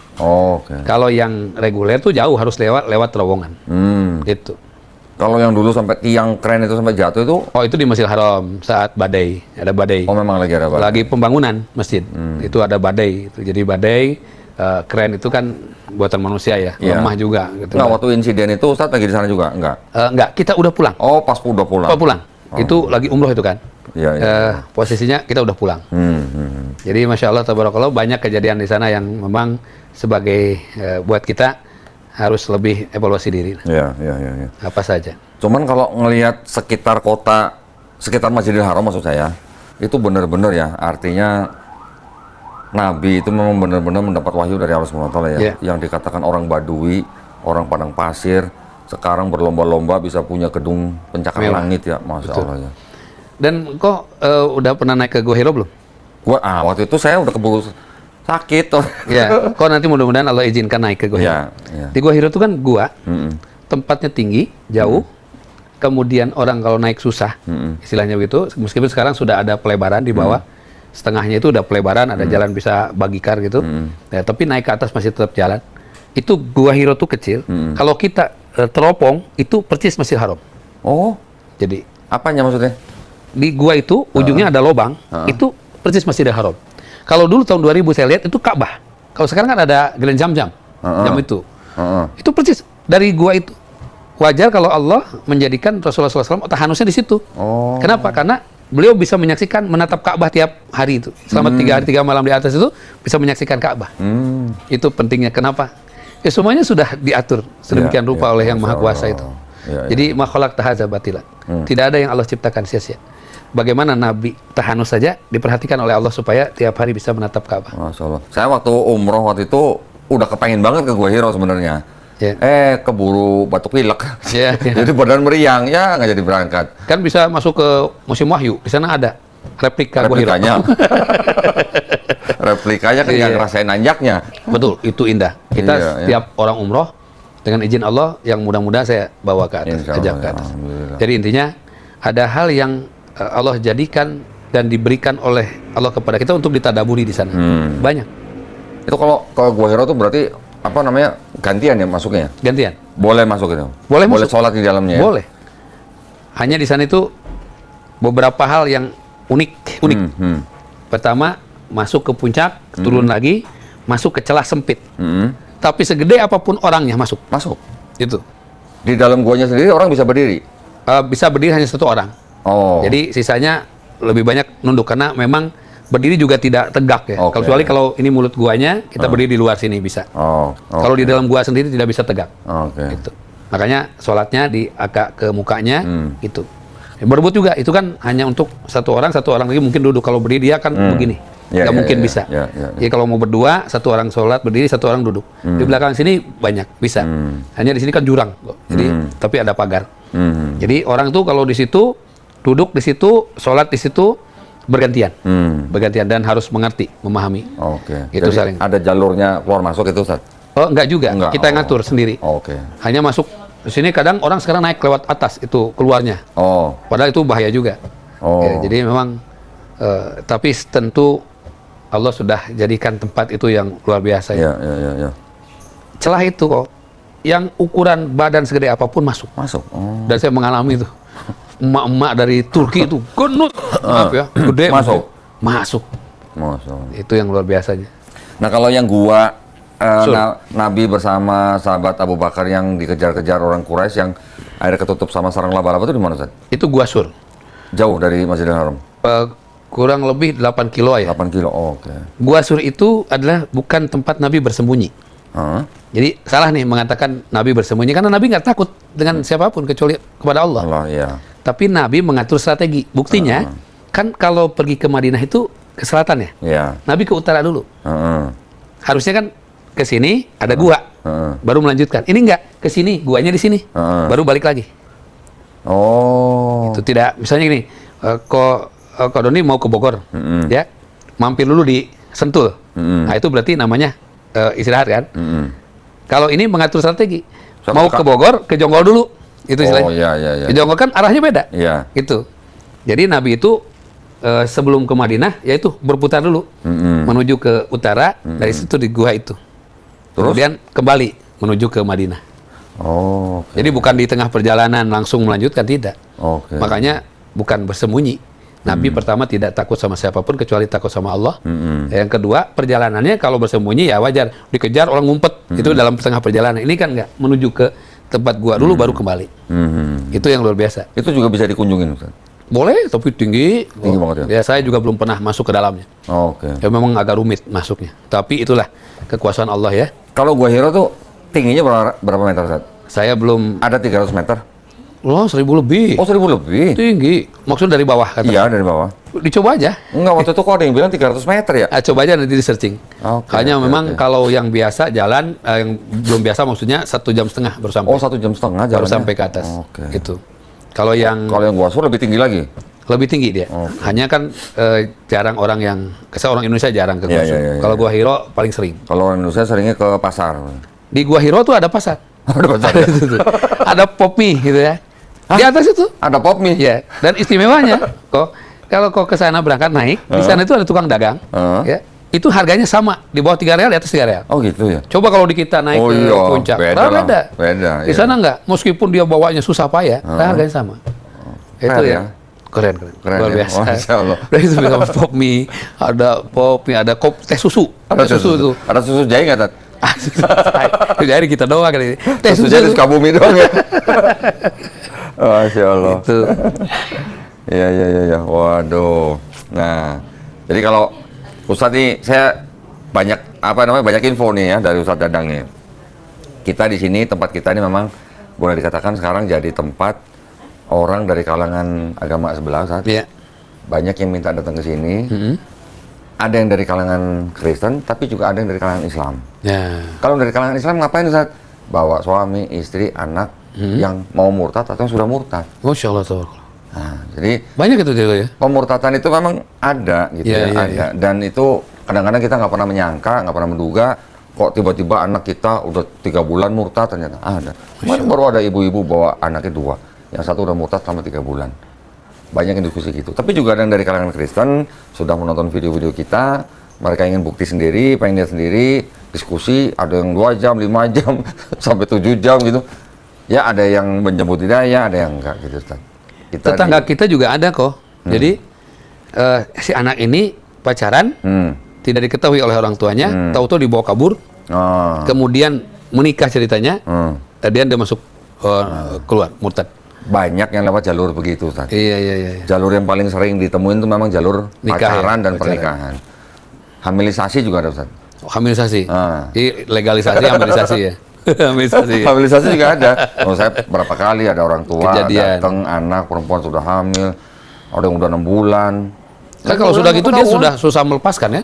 Kalau yang reguler tuh jauh, harus lewat terowongan. Gitu. Kalau yang dulu sampai tiang kren itu sampai jatuh itu? Oh, itu di Masjidil Haram saat badai, ada badai. Oh, memang lagi ada badai. Lagi pembangunan masjid. Itu ada badai. Jadi badai kren itu kan buatan manusia ya, lemah juga. Gitu. Nah, waktu insiden itu Ustadz lagi di sana juga? Enggak, kita udah pulang. Oh, pas udah pulang. Itu lagi umroh itu kan. Posisinya kita udah pulang. Jadi Masya Allah, tabarakallah, banyak kejadian di sana yang memang sebagai buat kita harus lebih evaluasi diri. Iya. Apa saja. Cuman kalau ngelihat sekitar kota, sekitar Masjidil Haram maksud saya, itu benar-benar ya, artinya Nabi itu memang benar-benar mendapat wahyu dari Allah SWT ya. Yang dikatakan orang Badui, orang padang pasir, sekarang berlomba-lomba bisa punya gedung pencakar langit ya, Masya Allah ya. Dan kok udah pernah naik ke Gua Hiro belum? Waktu itu saya udah keburu sakit. Ya, kok nanti mudah-mudahan Allah izinkan naik ke Gua Hiro. Di Gua Hiro itu kan gua, tempatnya tinggi, jauh, kemudian orang kalau naik susah, istilahnya begitu, meskipun sekarang sudah ada pelebaran di bawah, setengahnya itu udah pelebaran, ada jalan bisa bagikar gitu, ya, tapi naik ke atas masih tetap jalan. Itu Gua Hiro tuh kecil, kalau kita teropong, itu persis Masjidil Haram. Oh, jadi apanya maksudnya? Di gua itu, ujungnya ada lubang, itu persis Masjidil Haram. Kalau dulu tahun 2000 saya lihat itu Ka'bah. Kalau sekarang kan ada Gelen Jam-Jam, jam itu. Itu persis dari gua itu. Wajar kalau Allah menjadikan Rasulullah SAW tahanusnya di situ. Kenapa? Karena beliau bisa menyaksikan, menatap Ka'bah tiap hari itu. Selama 3 hari 3 malam di atas itu bisa menyaksikan Ka'bah. Itu pentingnya. Kenapa? Ya semuanya sudah diatur sedemikian rupa oleh Yang Maha Kuasa itu. Jadi ma khalaqta hadza batila. Tidak ada yang Allah ciptakan sia-sia. Bagaimana Nabi tahanus saja diperhatikan oleh Allah supaya tiap hari bisa menatap Ka'bah. Masya Allah. Saya waktu umroh waktu itu udah kepengen banget ke Gua Hiro sebenarnya. Keburu batuk pilek. Jadi badan meriang, ya nggak jadi berangkat. Kan bisa masuk ke Museum Wahyu, di sana ada replikanya. Replikanya kan yang ngerasain nanjaknya. Betul, itu indah. Kita setiap orang umroh dengan izin Allah yang mudah-mudahan saya bawa ke atas, ajak ke atas. Jadi intinya ada hal yang Allah jadikan dan diberikan oleh Allah kepada kita untuk ditadaburi di sana. Banyak. Itu kalau Gua Hiro itu berarti apa namanya, gantian ya masuknya? Gantian. Boleh masuk itu? Boleh sholat di dalamnya ya? Boleh. Hanya di sana itu beberapa hal yang unik. Pertama, masuk ke puncak, turun lagi, masuk ke celah sempit. Tapi segede apapun orangnya masuk. Itu. Di dalam guanya sendiri orang bisa berdiri? Bisa berdiri hanya 1 orang. Jadi sisanya lebih banyak nunduk karena memang berdiri juga tidak tegak ya. Kecuali kalau ini mulut guanya, kita berdiri di luar sini bisa. Kalau di dalam gua sendiri tidak bisa tegak. Gitu. Makanya sholatnya diagak ke mukanya, itu. Berebut juga, itu kan hanya untuk 1 orang lagi mungkin duduk. Kalau berdiri dia kan begini, nggak mungkin bisa. Jadi kalau mau berdua, 1 orang sholat berdiri, 1 orang duduk. Di belakang sini banyak bisa. Hanya di sini kan jurang, jadi tapi ada pagar. Jadi orang tuh kalau di situ duduk di situ, sholat di situ, bergantian, dan harus mengerti, memahami. Itu jadi ada jalurnya keluar masuk itu, Ustaz? Oh, enggak juga. Kita yang ngatur sendiri. Hanya masuk di sini. Kadang orang sekarang naik lewat atas itu keluarnya. Padahal itu bahaya juga. Jadi memang, tapi tentu Allah sudah jadikan tempat itu yang luar biasa. Celah itu kok, yang ukuran badan segede apapun masuk. Dan saya mengalami itu. Emak-emak dari Turki itu genut, gede masuk. Itu yang luar biasanya. Nah, kalau yang gua Nabi bersama sahabat Abu Bakar yang dikejar-kejar orang Quraisy yang akhirnya ketutup sama sarang laba-laba itu di mana, Ustaz? Itu Gua Sur. Jauh dari Masjidil Haram? Kurang lebih 8 kilo ya. 8 kilo, Gua Sur itu adalah bukan tempat Nabi bersembunyi. Jadi salah nih mengatakan Nabi bersembunyi, karena Nabi nggak takut dengan siapapun kecuali kepada Allah. Tapi Nabi mengatur strategi. Buktinya, kan kalau pergi ke Madinah itu ke selatan ya? Iya. Nabi ke utara dulu. Harusnya kan ke sini ada gua, baru melanjutkan. Ini enggak, ke sini, guanya di sini, baru balik lagi. Oh. Itu tidak, misalnya gini, Ko Doni mau ke Bogor, ya, mampir dulu di Sentul. Nah itu berarti namanya istirahat kan? Kalau ini mengatur strategi, mau ke Bogor, ke Jonggol dulu. Itu istilahnya. Oh iya. Ke Jonggol kan arahnya beda. Iya. Gitu. Jadi Nabi itu sebelum ke Madinah, yaitu berputar dulu menuju ke utara, dari situ di gua itu. Terus? Kemudian kembali menuju ke Madinah. Oh. Okay. Jadi bukan di tengah perjalanan langsung melanjutkan, tidak. Okay. Makanya bukan bersembunyi. Nabi pertama tidak takut sama siapapun kecuali takut sama Allah. Yang kedua, perjalanannya kalau bersembunyi ya wajar, dikejar orang ngumpet, itu dalam tengah perjalanan. Ini kan enggak, menuju ke tempat gua dulu baru kembali. Itu yang luar biasa. Itu juga bisa dikunjungin, Ustaz? Boleh, tapi tinggi. Tinggi banget ya? Ya, saya juga belum pernah masuk ke dalamnya. Oke. Ya memang agak rumit masuknya. Tapi itulah kekuasaan Allah ya. Kalau Gua Hiro tuh tingginya berapa meter, Ustaz? Saya belum... Ada 300 meter? Loh, 1.000 lebih. Oh, 1.000 lebih? Tinggi. Maksudnya dari bawah kata. Iya, dari bawah. Dicoba aja. Enggak, waktu itu kok ada yang bilang 300 meter ya? Coba aja nanti di searching. Hanya memang kalau yang biasa jalan, yang belum biasa maksudnya 1,5 jam baru sampai. Oh, 1,5 jam jalannya? Baru sampai ke atas. Itu. Kalau yang Gua Sur lebih tinggi lagi? Lebih tinggi dia. Hanya kan jarang orang yang, orang Indonesia jarang ke Gua Sur. Kalau Gua Hiro paling sering. Kalau orang Indonesia seringnya ke pasar. Di Gua Hiro tuh ada pasar. Ada pasar. Ada pop mie gitu ya. Hah? Di atas itu ada pop mie. Ya. Dan istimewanya kalau ke sana berangkat naik, di sana itu ada tukang dagang. Ya. Itu harganya sama, di bawah 3 real, di atas 3 real. Oh gitu ya. Coba kalau di kita naik ke puncak, beda. Di sana enggak, meskipun dia bawanya susah payah, harganya sama. Itu ya. Keren. Luar biasa. Masyaallah. Dari itu bisa pop mie, ada teh susu. Ada susu tuh. Ada susu jahe nggak, Tat? Jadi kita doang kali. Teh susu di Sukabumi doang ya. Masya Allah. Itu. Iya. Waduh. Nah, jadi kalau Ustadz nih, saya banyak info nih ya dari Ustadz Dadang nih. Kita di sini, tempat kita ini memang boleh dikatakan sekarang jadi tempat orang dari kalangan agama sebelah, Ustadz. Iya. Banyak yang minta datang ke sini. Ada yang dari kalangan Kristen, tapi juga ada yang dari kalangan Islam. Ya. Kalau dari kalangan Islam ngapain, Ustadz? Bawa suami, istri, anak yang mau murtad atau yang sudah murtad. Masya Allah. Nah, jadi banyak itu ya. Pemurtadan itu memang ada gitu ada. Dan itu kadang-kadang kita nggak pernah menyangka, nggak pernah menduga kok tiba-tiba anak kita udah 3 bulan murtad, ternyata ada. Kemarin baru ada ibu-ibu bawa anaknya 2, yang satu udah murtad selama 3 bulan. Banyak yang diskusi gitu. Tapi juga ada yang dari kalangan Kristen sudah menonton video-video kita, mereka ingin bukti sendiri, pengen lihat sendiri, diskusi, ada yang 2 jam, 5 jam, sampai 7 jam gitu. Ya ada yang menjemput hidayah, ada yang enggak gitu, Ustaz. Tetangga kita juga ada kok. Jadi si anak ini pacaran, tidak diketahui oleh orang tuanya, tahu-tahu dibawa kabur, kemudian menikah ceritanya, dan dia masuk keluar murtad. Banyak yang lewat jalur begitu, Ustaz. Iya. Jalur yang paling sering ditemuin itu memang jalur pacaran dan pernikahan. Hamilisasi juga ada, Ustaz. Hamilisasi. Legalisasi, hamilisasi ya. Hamilisasi juga ada. Saya berapa kali ada orang tua datang, anak perempuan sudah hamil, ada yang udah 6 bulan. Kan kalau sudah gitu dia sudah susah melepaskan ya,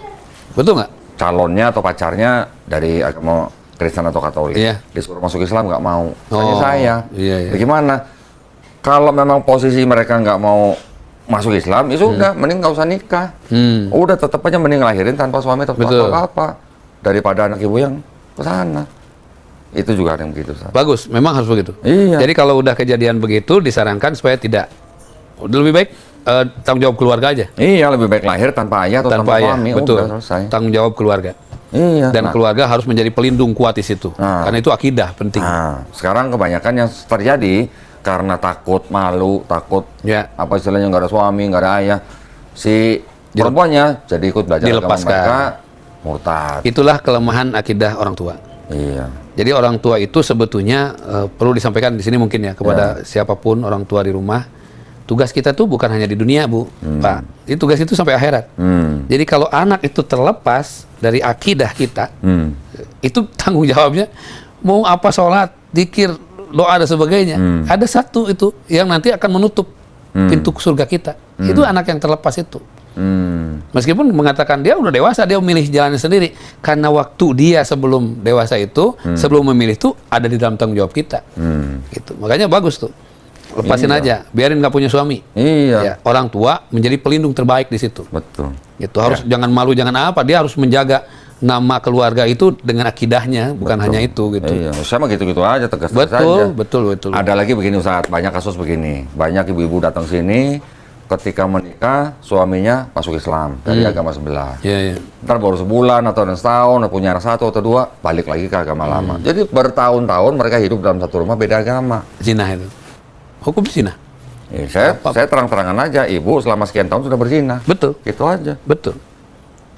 betul nggak? Calonnya atau pacarnya dari agama Kristen atau Katolik, disuruh masuk Islam nggak mau. Tanya saya, bagaimana? Kalau memang posisi mereka nggak mau masuk Islam, ya sudah, mending nggak usah nikah. Udah tetap aja mending ngelahirin tanpa suami atau apa daripada anak ibu yang ke sana. Itu juga ada yang begitu, Ustaz. Bagus, memang harus begitu. Iya. Jadi kalau udah kejadian begitu, disarankan supaya tidak, lebih baik tanggung jawab keluarga aja. Iya, lebih baik lahir tanpa ayah atau tanpa suami. Betul. Udah selesai. Tanggung jawab keluarga. Iya. Dan keluarga harus menjadi pelindung kuat di situ. Karena itu akidah penting. Sekarang kebanyakan yang terjadi karena takut, malu, takut apa istilahnya nggak ada suami, nggak ada ayah, si perempuannya jadi ikut belajar agama mereka, murtad. Itulah kelemahan akidah orang tua. Iya. Jadi orang tua itu sebetulnya perlu disampaikan di sini mungkin ya kepada siapapun orang tua di rumah. Tugas kita tuh bukan hanya di dunia, Bu, Pak. Itu tugas itu sampai akhirat. Jadi kalau anak itu terlepas dari akidah kita, itu tanggung jawabnya mau apa sholat, dzikir, doa dan sebagainya. Ada satu itu yang nanti akan menutup pintu surga kita. Itu anak yang terlepas itu. Meskipun mengatakan dia udah dewasa, dia memilih jalannya sendiri. Karena waktu dia sebelum dewasa itu, sebelum memilih itu ada di dalam tanggung jawab kita. Gitu. Makanya bagus tuh. Lepasin aja, biarin nggak punya suami. Ya, orang tua menjadi pelindung terbaik di situ. Betul. Itu harus jangan malu, jangan apa. Dia harus menjaga nama keluarga itu dengan akidahnya, bukan hanya itu gitu. Iya, sama gitu-gitu aja, tegas-tegas betul, aja. Betul. Ada lagi begini Ustaz, banyak kasus begini. Banyak ibu-ibu datang sini, ketika menikah suaminya masuk Islam dari agama sebelah. Ntar baru sebulan atau setahun punya anak satu atau dua, balik lagi ke agama lama. Jadi bertahun-tahun mereka hidup dalam satu rumah beda agama. Zina itu. Hukum zina. Ya, saya terang-terangan aja, ibu selama sekian tahun sudah berzina. Betul. Gitu aja. Betul.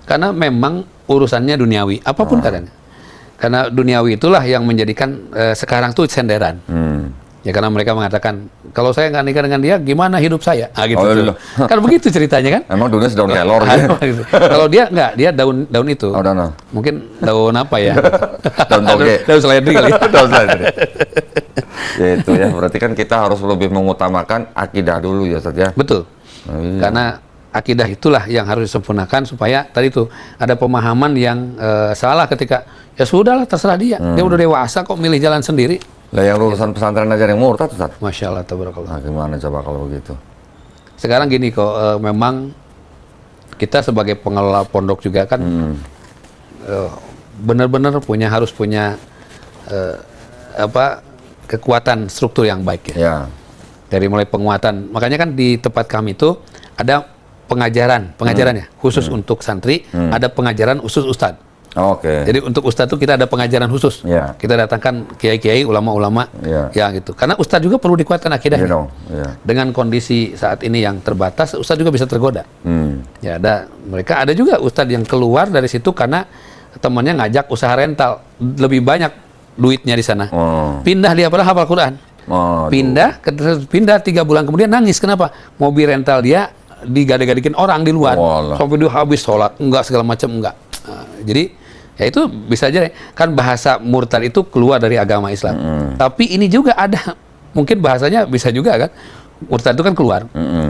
Karena memang urusannya duniawi, apapun keadaannya. Karena duniawi itulah yang menjadikan sekarang tuh senderan. Ya karena mereka mengatakan, kalau saya nggak nikah dengan dia, gimana hidup saya? Gitu. Kan begitu ceritanya kan? Emang dunia sedaun kelor gitu. Kalau dia nggak, dia daun itu. Mungkin daun apa ya? Daun toge. Daun seledri kali. Daun seledri. Ya itu ya, berarti kan kita harus lebih mengutamakan akidah dulu ya Ustaz ya. Betul. Karena akidah itulah yang harus disempurnakan supaya tadi itu ada pemahaman yang salah ketika ya sudahlah terserah dia. Dia udah dewasa kok milih jalan sendiri. Lah yang lulusan pesantren aja yang murtad Ustaz. Masya Allah, tabarakallah. Nah, gimana coba kalau begitu? Sekarang gini kok, memang kita sebagai pengelola pondok juga kan benar-benar harus punya kekuatan struktur yang baik ya. Dari mulai penguatan, makanya kan di tempat kami itu ada pengajarannya khusus untuk santri, ada pengajaran khusus ustadz. Jadi untuk ustadz itu kita ada pengajaran khusus. Kita datangkan kiai-kiai, ulama-ulama, ya gitu. Karena ustadz juga perlu dikuatkan akidahnya. Dengan kondisi saat ini yang terbatas, ustadz juga bisa tergoda. Ya ada juga ustadz yang keluar dari situ karena temannya ngajak usaha rental, lebih banyak duitnya di sana. Pindah dia padahal hafal Quran. Pindah 3 bulan kemudian nangis. Kenapa? Mobil rental dia digade-gadekin orang di luar. Sampai dia habis sholat, enggak segala macam enggak. Jadi ya itu bisa aja kan bahasa murtad itu keluar dari agama Islam. Tapi ini juga ada mungkin bahasanya bisa juga kan murtad itu kan keluar.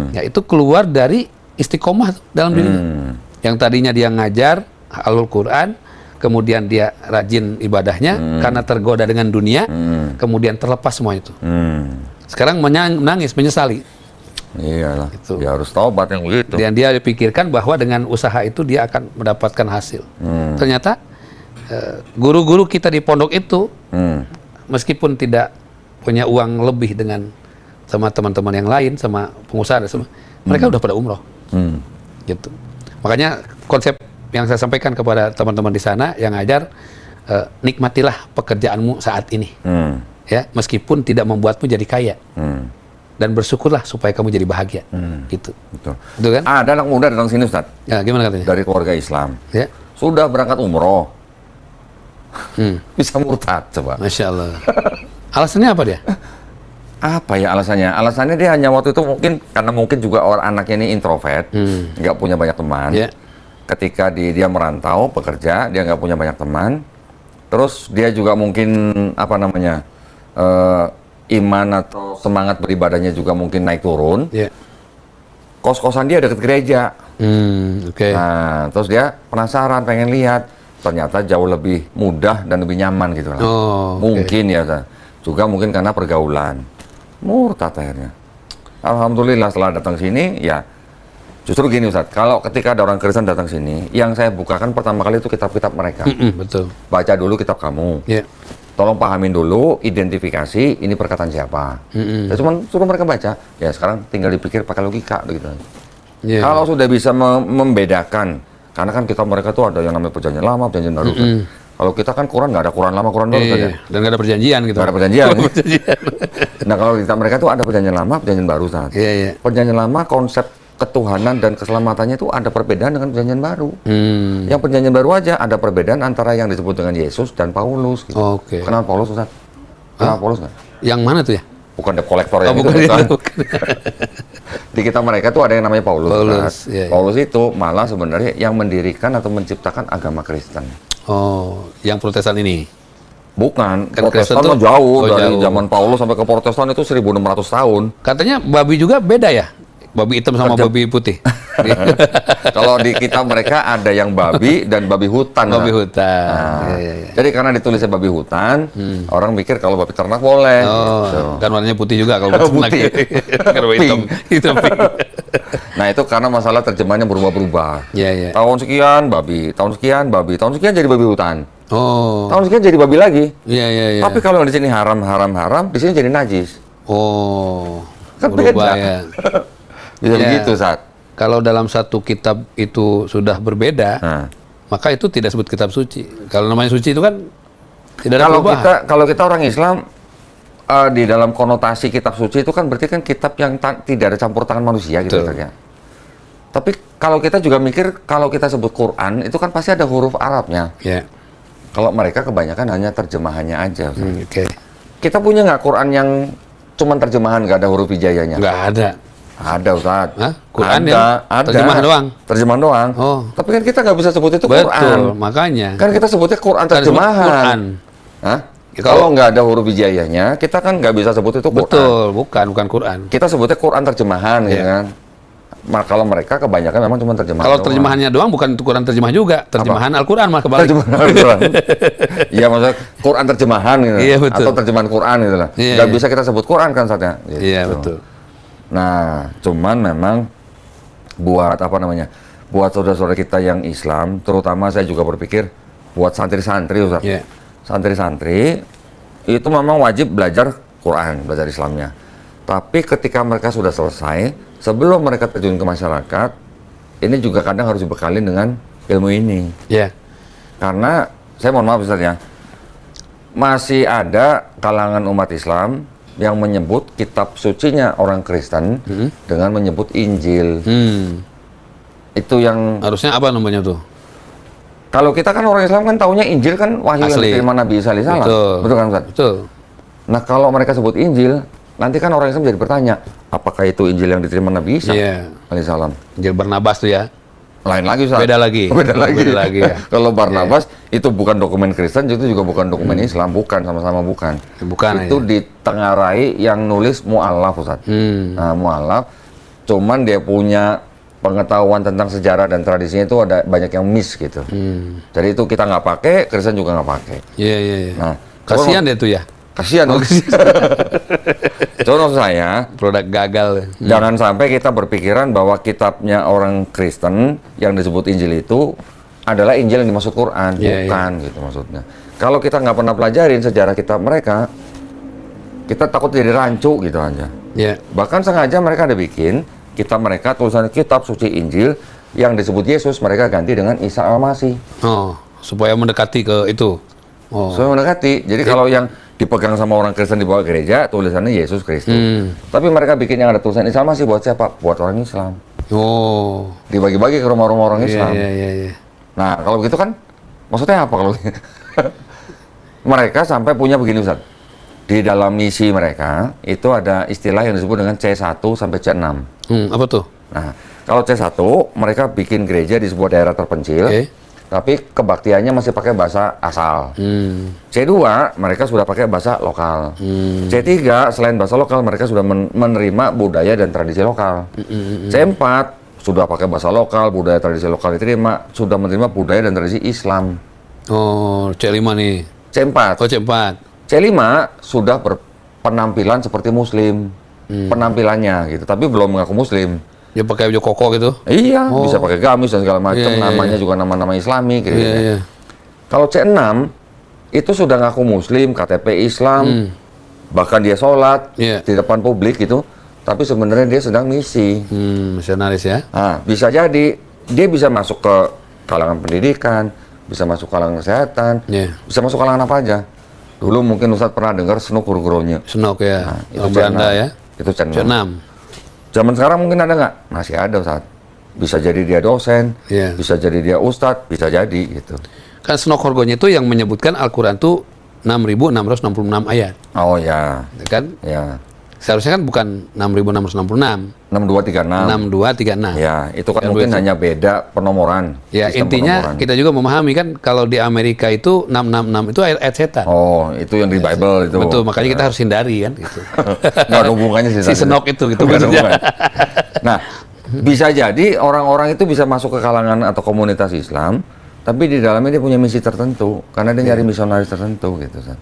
Ya itu keluar dari istiqomah dalam dirinya. Yang tadinya dia ngajar Al-Quran, kemudian dia rajin ibadahnya karena tergoda dengan dunia, kemudian terlepas semua itu. Sekarang menangis, menyesali. Iyalah, gitu. Dia harus taubat yang begitu. Dan dia dipikirkan bahwa dengan usaha itu dia akan mendapatkan hasil. Ternyata guru-guru kita di pondok itu, meskipun tidak punya uang lebih dengan sama teman-teman yang lain, sama pengusaha, mereka udah pada umroh. Gitu. Makanya konsep yang saya sampaikan kepada teman-teman di sana yang ngajar, nikmatilah pekerjaanmu saat ini, ya, meskipun tidak membuatmu jadi kaya. Dan bersyukurlah supaya kamu jadi bahagia. Gitu. Betul kan? Ada anak muda datang sini Ustaz. Ya, gimana katanya? Dari keluarga Islam. Ya. Sudah berangkat umroh. Bisa murtad coba. Masya Allah. Alasannya apa dia? Apa ya alasannya? Alasannya dia hanya waktu itu karena mungkin juga orang anaknya ini introvert, nggak punya banyak teman. Ketika dia merantau bekerja, dia nggak punya banyak teman. Terus dia juga mungkin iman atau semangat beribadahnya juga mungkin naik turun. Kos-kosan dia dekat gereja. Nah, terus dia penasaran, pengen lihat. Ternyata jauh lebih mudah dan lebih nyaman gitu. Mungkin ya, juga mungkin karena pergaulan. Murtad akhirnya. Alhamdulillah setelah datang sini, ya justru gini Ustaz, kalau ketika ada orang Kristen datang sini, yang saya bukakan pertama kali itu kitab-kitab mereka. Betul. Baca dulu kitab kamu. Tolong pahamin dulu, identifikasi ini perkataan siapa. Ya, cuman suruh mereka baca. Ya sekarang tinggal dipikir pakai logika gitu. Kalau sudah bisa membedakan, karena kan kita mereka tuh ada yang namanya perjanjian lama, perjanjian baru. Kalau kita kan Quran nggak ada Quran lama, Quran baru saja. Dan nggak ada perjanjian gitu. Nggak ada perjanjian. Nah kalau kita mereka tuh ada perjanjian lama, perjanjian baru saat. Perjanjian lama konsep ketuhanan dan keselamatannya itu ada perbedaan dengan perjanjian baru. Yang perjanjian baru aja ada perbedaan antara yang disebut dengan Yesus dan Paulus. Gitu. Kenal Paulus Ustaz? Kenal Paulus nggak? Yang mana tuh ya? Bukan debt collector ya. Di kita mereka tuh ada yang namanya Paulus. Paulus itu malah sebenarnya yang mendirikan atau menciptakan agama Kristen. Yang Protestan ini? Bukan, Kan Protestan Kristen mah jauh, tuh, dari jauh. zaman Paulus sampai ke Protestan itu 1600 tahun. Katanya babi juga beda ya? Babi hitam sama babi putih. Kalau di kita mereka ada yang babi dan babi hutan. Babi hutan. Nah, Ya. Jadi karena ditulisnya babi hutan, orang mikir kalau babi ternak boleh. Oh, gitu. kan warnanya putih juga kalau ternak. Putih. Kan hitam. Hitam pink. Nah itu karena masalah terjemahannya berubah-berubah. Iya. Tahun sekian babi, tahun sekian babi, tahun sekian jadi babi hutan. Oh. Tahun sekian jadi babi lagi. Iya. Tapi kalau di sini haram, di sini jadi najis. Oh. Kan Berubah beda. ya. Bisa Ya. begitu, Sat. Kalau dalam satu kitab itu sudah berbeda, Nah. maka itu tidak disebut kitab suci. Kalau namanya suci itu kan tidak ada perubahan. Kalau kita orang Islam di dalam konotasi kitab suci itu kan berarti kan kitab yang tidak ada campur tangan manusia gitu ya. Tapi kalau kita juga mikir kalau kita sebut Quran itu kan pasti ada huruf Arabnya. Ya. Kalau mereka kebanyakan hanya terjemahannya aja. Oke. Kita punya nggak Quran yang cuman terjemahan nggak ada huruf hijaiyahnya? Nggak ada. Ada, Ustaz. Hah? Quran ada. terjemahan doang? Terjemahan doang. Oh. Tapi kan kita nggak bisa sebut itu Betul, Quran. makanya. Kan kita sebutnya Quran Kan disebut terjemahan. Quran. Hah? Ya, Kalau nggak ada huruf hijaiyahnya, kita kan nggak bisa sebut itu Quran. Betul, bukan Quran. Kita sebutnya Quran terjemahan, Iya. ya kan? Kalau mereka kebanyakan memang cuma terjemahan. Kalau doang. terjemahannya doang bukan Quran terjemah juga, terjemahan Al-Quran mah kebalik. Terjemahan Al-Quran. Iya, maksudnya Quran terjemahan gitu. Iya, betul. Atau terjemahan Quran gitu lah. Iya, Nggak iya. bisa kita sebut Quran kan saatnya. Gitu. Iya, betul. Nah, cuman memang buat buat saudara-saudara kita yang Islam, terutama saya juga berpikir buat santri-santri, Ustaz. Iya. Santri-santri itu memang wajib belajar Quran, belajar Islamnya. Tapi ketika mereka sudah selesai, sebelum mereka terjun ke masyarakat, ini juga kadang harus dibekali dengan ilmu ini. Iya. Karena saya mohon maaf Ustaz ya, masih ada kalangan umat Islam yang menyebut kitab sucinya orang Kristen dengan menyebut Injil. Itu yang Harusnya apa namanya tuh? kalau kita kan orang Islam kan taunya Injil kan wahyu yang Asli. diterima Nabi Isa alaihissalam. Betul kan Ustaz? Betul. Nah kalau mereka sebut Injil, nanti kan orang Islam jadi bertanya, apakah itu Injil yang diterima Nabi Isa Iya. alaihissalam? Injil Barnabas tuh ya. Lain lagi Ustaz. Beda lagi. Beda lagi ya. Kalau Barnabas itu bukan dokumen Kristen, itu juga bukan dokumen Islam, bukan, sama-sama bukan. Bukan, Itu ya. ditengarai yang nulis mu'allaf Ustaz. Nah, mu'allaf cuman dia punya pengetahuan tentang sejarah dan tradisinya itu ada banyak yang miss gitu. Jadi itu kita nggak pakai, Kristen juga nggak pakai. Iya. Nah, Kasihan deh tuh ya. Kasihan. Contoh saya, Produk gagal. jangan sampai kita berpikiran bahwa kitabnya orang Kristen yang disebut Injil itu adalah Injil yang dimaksud Quran, bukan gitu maksudnya. Kalau kita nggak pernah pelajarin sejarah kitab mereka, kita takut jadi rancu gitu aja. Iya. Bahkan sengaja mereka ada bikin kitab mereka tulisan kitab suci Injil yang disebut Yesus mereka ganti dengan Isa Al-Masih. Oh, supaya mendekati ke itu. Oh. So mendekati. Jadi kalau yang dipegang sama orang Kristen dibawa ke gereja tulisannya Yesus Kristus. Tapi mereka bikin yang ada tulisan Isa Al-Masih buat siapa? Buat orang Islam. Oh. Dibagi-bagi ke rumah-rumah orang Islam. Iya. Nah, kalau begitu kan maksudnya apa kalau mereka sampai punya begini Ustaz. Di dalam misi mereka itu ada istilah yang disebut dengan C1 sampai C6. Apa tuh? Nah, kalau C1 mereka bikin gereja di sebuah daerah terpencil. Tapi kebaktiannya masih pakai bahasa asal. C2 mereka sudah pakai bahasa lokal. C3 selain bahasa lokal mereka sudah menerima budaya dan tradisi lokal. C4 sudah pakai bahasa lokal, budaya tradisi lokal diterima, sudah menerima budaya dan tradisi Islam. Oh, C5 nih. C4. Oh, C4. C5 sudah berpenampilan seperti Muslim. Penampilannya gitu, tapi belum mengaku Muslim. Ya pakai baju koko gitu. Iya, bisa pakai gamis dan segala macam, namanya juga nama-nama Islami gitu. Iya. Kalau C6 itu sudah ngaku Muslim, KTP Islam, bahkan dia sholat di depan publik gitu, tapi sebenarnya dia sedang misi. Misionaris ya. Nah, bisa jadi dia bisa masuk ke kalangan pendidikan, bisa masuk kalangan kesehatan, bisa masuk kalangan apa aja. Dulu mungkin Ustadz pernah dengar Snok Guru-Gurunya. Snok ya, itu Belanda ya. Itu C6. C6. Zaman sekarang mungkin ada nggak? Masih ada Ustadz. Bisa jadi dia dosen, bisa jadi dia ustadz, bisa jadi gitu. Kan Snok Horgonya itu yang menyebutkan Al-Quran itu 6.666 ayat. Oh ya. Kan? Ya. Seharusnya kan bukan 6.666. 6236. Ya, itu kan mungkin hanya beda penomoran. Ya, intinya penomoran. Kita juga memahami kan kalau di Amerika itu 666 itu ayat setan. Oh, itu yang di Bible itu. Betul, makanya kita harus hindari kan gitu. Nggak ada hubungannya sih. Si senok itu gitu maksudnya. Nah, bisa jadi orang-orang itu bisa masuk ke kalangan atau komunitas Islam, tapi di dalamnya dia punya misi tertentu karena dia nyari misionaris tertentu gitu kan.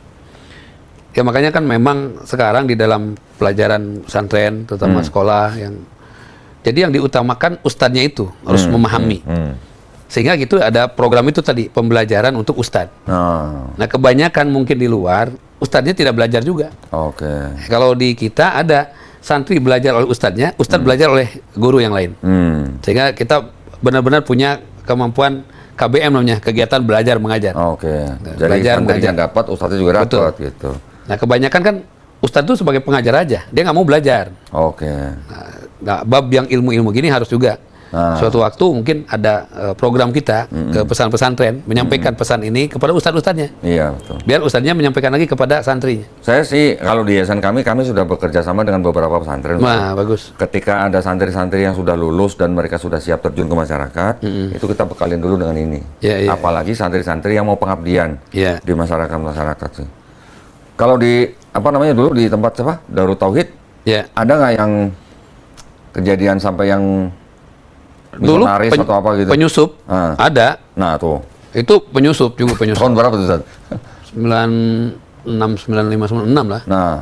Ya makanya kan memang sekarang di dalam pelajaran pesantren, terutama sekolah jadi yang diutamakan ustadznya itu harus memahami. Sehingga gitu ada program itu tadi, pembelajaran untuk ustadz. Nah kebanyakan mungkin di luar, ustadznya tidak belajar juga. Kalau di kita ada santri belajar oleh ustadznya, ustadz belajar oleh guru yang lain. Sehingga kita benar-benar punya kemampuan KBM namanya, kegiatan belajar mengajar. Jadi belajar mengajar dapat, ustadznya juga dapat gitu. Nah kebanyakan kan ustadz itu sebagai pengajar aja, dia nggak mau belajar. Nah, bab yang ilmu-ilmu gini harus juga. Suatu waktu mungkin ada program kita ke pesan-pesantren menyampaikan pesan ini kepada ustadz-ustadznya. Iya betul. Biar ustadznya menyampaikan lagi kepada santrinya. Saya sih kalau di yayasan kami sudah bekerja sama dengan beberapa pesantren. Nah, bagus. Ketika ada santri-santri yang sudah lulus dan mereka sudah siap terjun ke masyarakat, itu kita bekalin dulu dengan ini. Apalagi santri-santri yang mau pengabdian di masyarakat sih. Kalau di dulu di tempat Darut Tauhid, ada nggak yang kejadian sampai yang misionaris atau apa gitu? Penyusup ada. Nah tuh. Itu penyusup. Tahun berapa tuh Ustaz? 96 lah. Nah.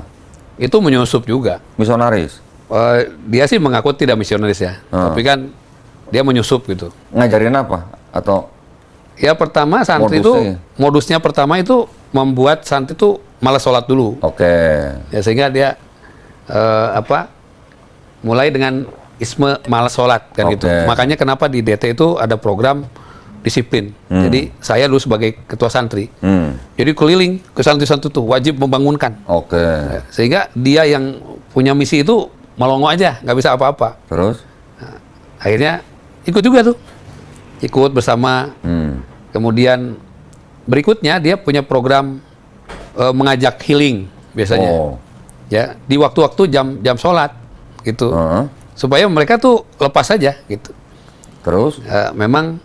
Itu menyusup juga. Misionaris? Dia sih mengaku tidak misionaris ya. Tapi kan dia menyusup gitu. Ngajarin apa? Atau? Ya pertama santri itu, modusnya pertama itu membuat santri itu malas sholat dulu. Ya sehingga dia mulai dengan isme malas sholat kan gitu. Makanya kenapa di DT itu ada program disiplin. Jadi saya dulu sebagai ketua santri. Jadi keliling ke santri-santri itu wajib membangunkan. Sehingga dia yang punya misi itu melongo aja, nggak bisa apa-apa. Terus? Nah, akhirnya ikut juga tuh. Ikut bersama. Kemudian berikutnya dia punya program mengajak healing biasanya. Ya, di waktu-waktu jam sholat gitu. Supaya mereka tuh lepas saja gitu. Terus? Memang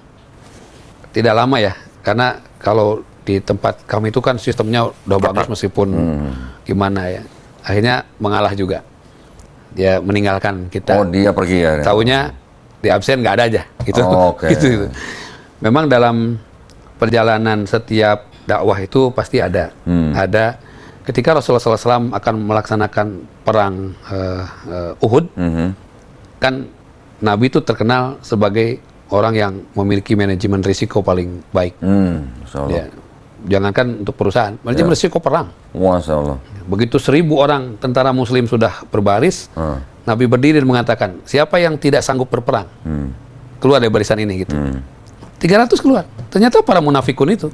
tidak lama ya, karena kalau di tempat kami itu kan sistemnya udah bagus meskipun gimana ya. Akhirnya mengalah juga. Dia meninggalkan kita. Dia pergi ya. Taunya di absen nggak ada aja gitu. Gitu. Memang dalam perjalanan setiap dakwah itu pasti ada. Ada ketika Rasulullah SAW akan melaksanakan perang Uhud, kan Nabi itu terkenal sebagai orang yang memiliki manajemen risiko paling baik. Ya, jangankan untuk perusahaan, manajemen risiko perang. Masya Allah. Begitu 1000 orang tentara Muslim sudah berbaris, Nabi berdiri dan mengatakan, siapa yang tidak sanggup berperang, keluar dari barisan ini gitu. 300 keluar. Ternyata para munafikun itu.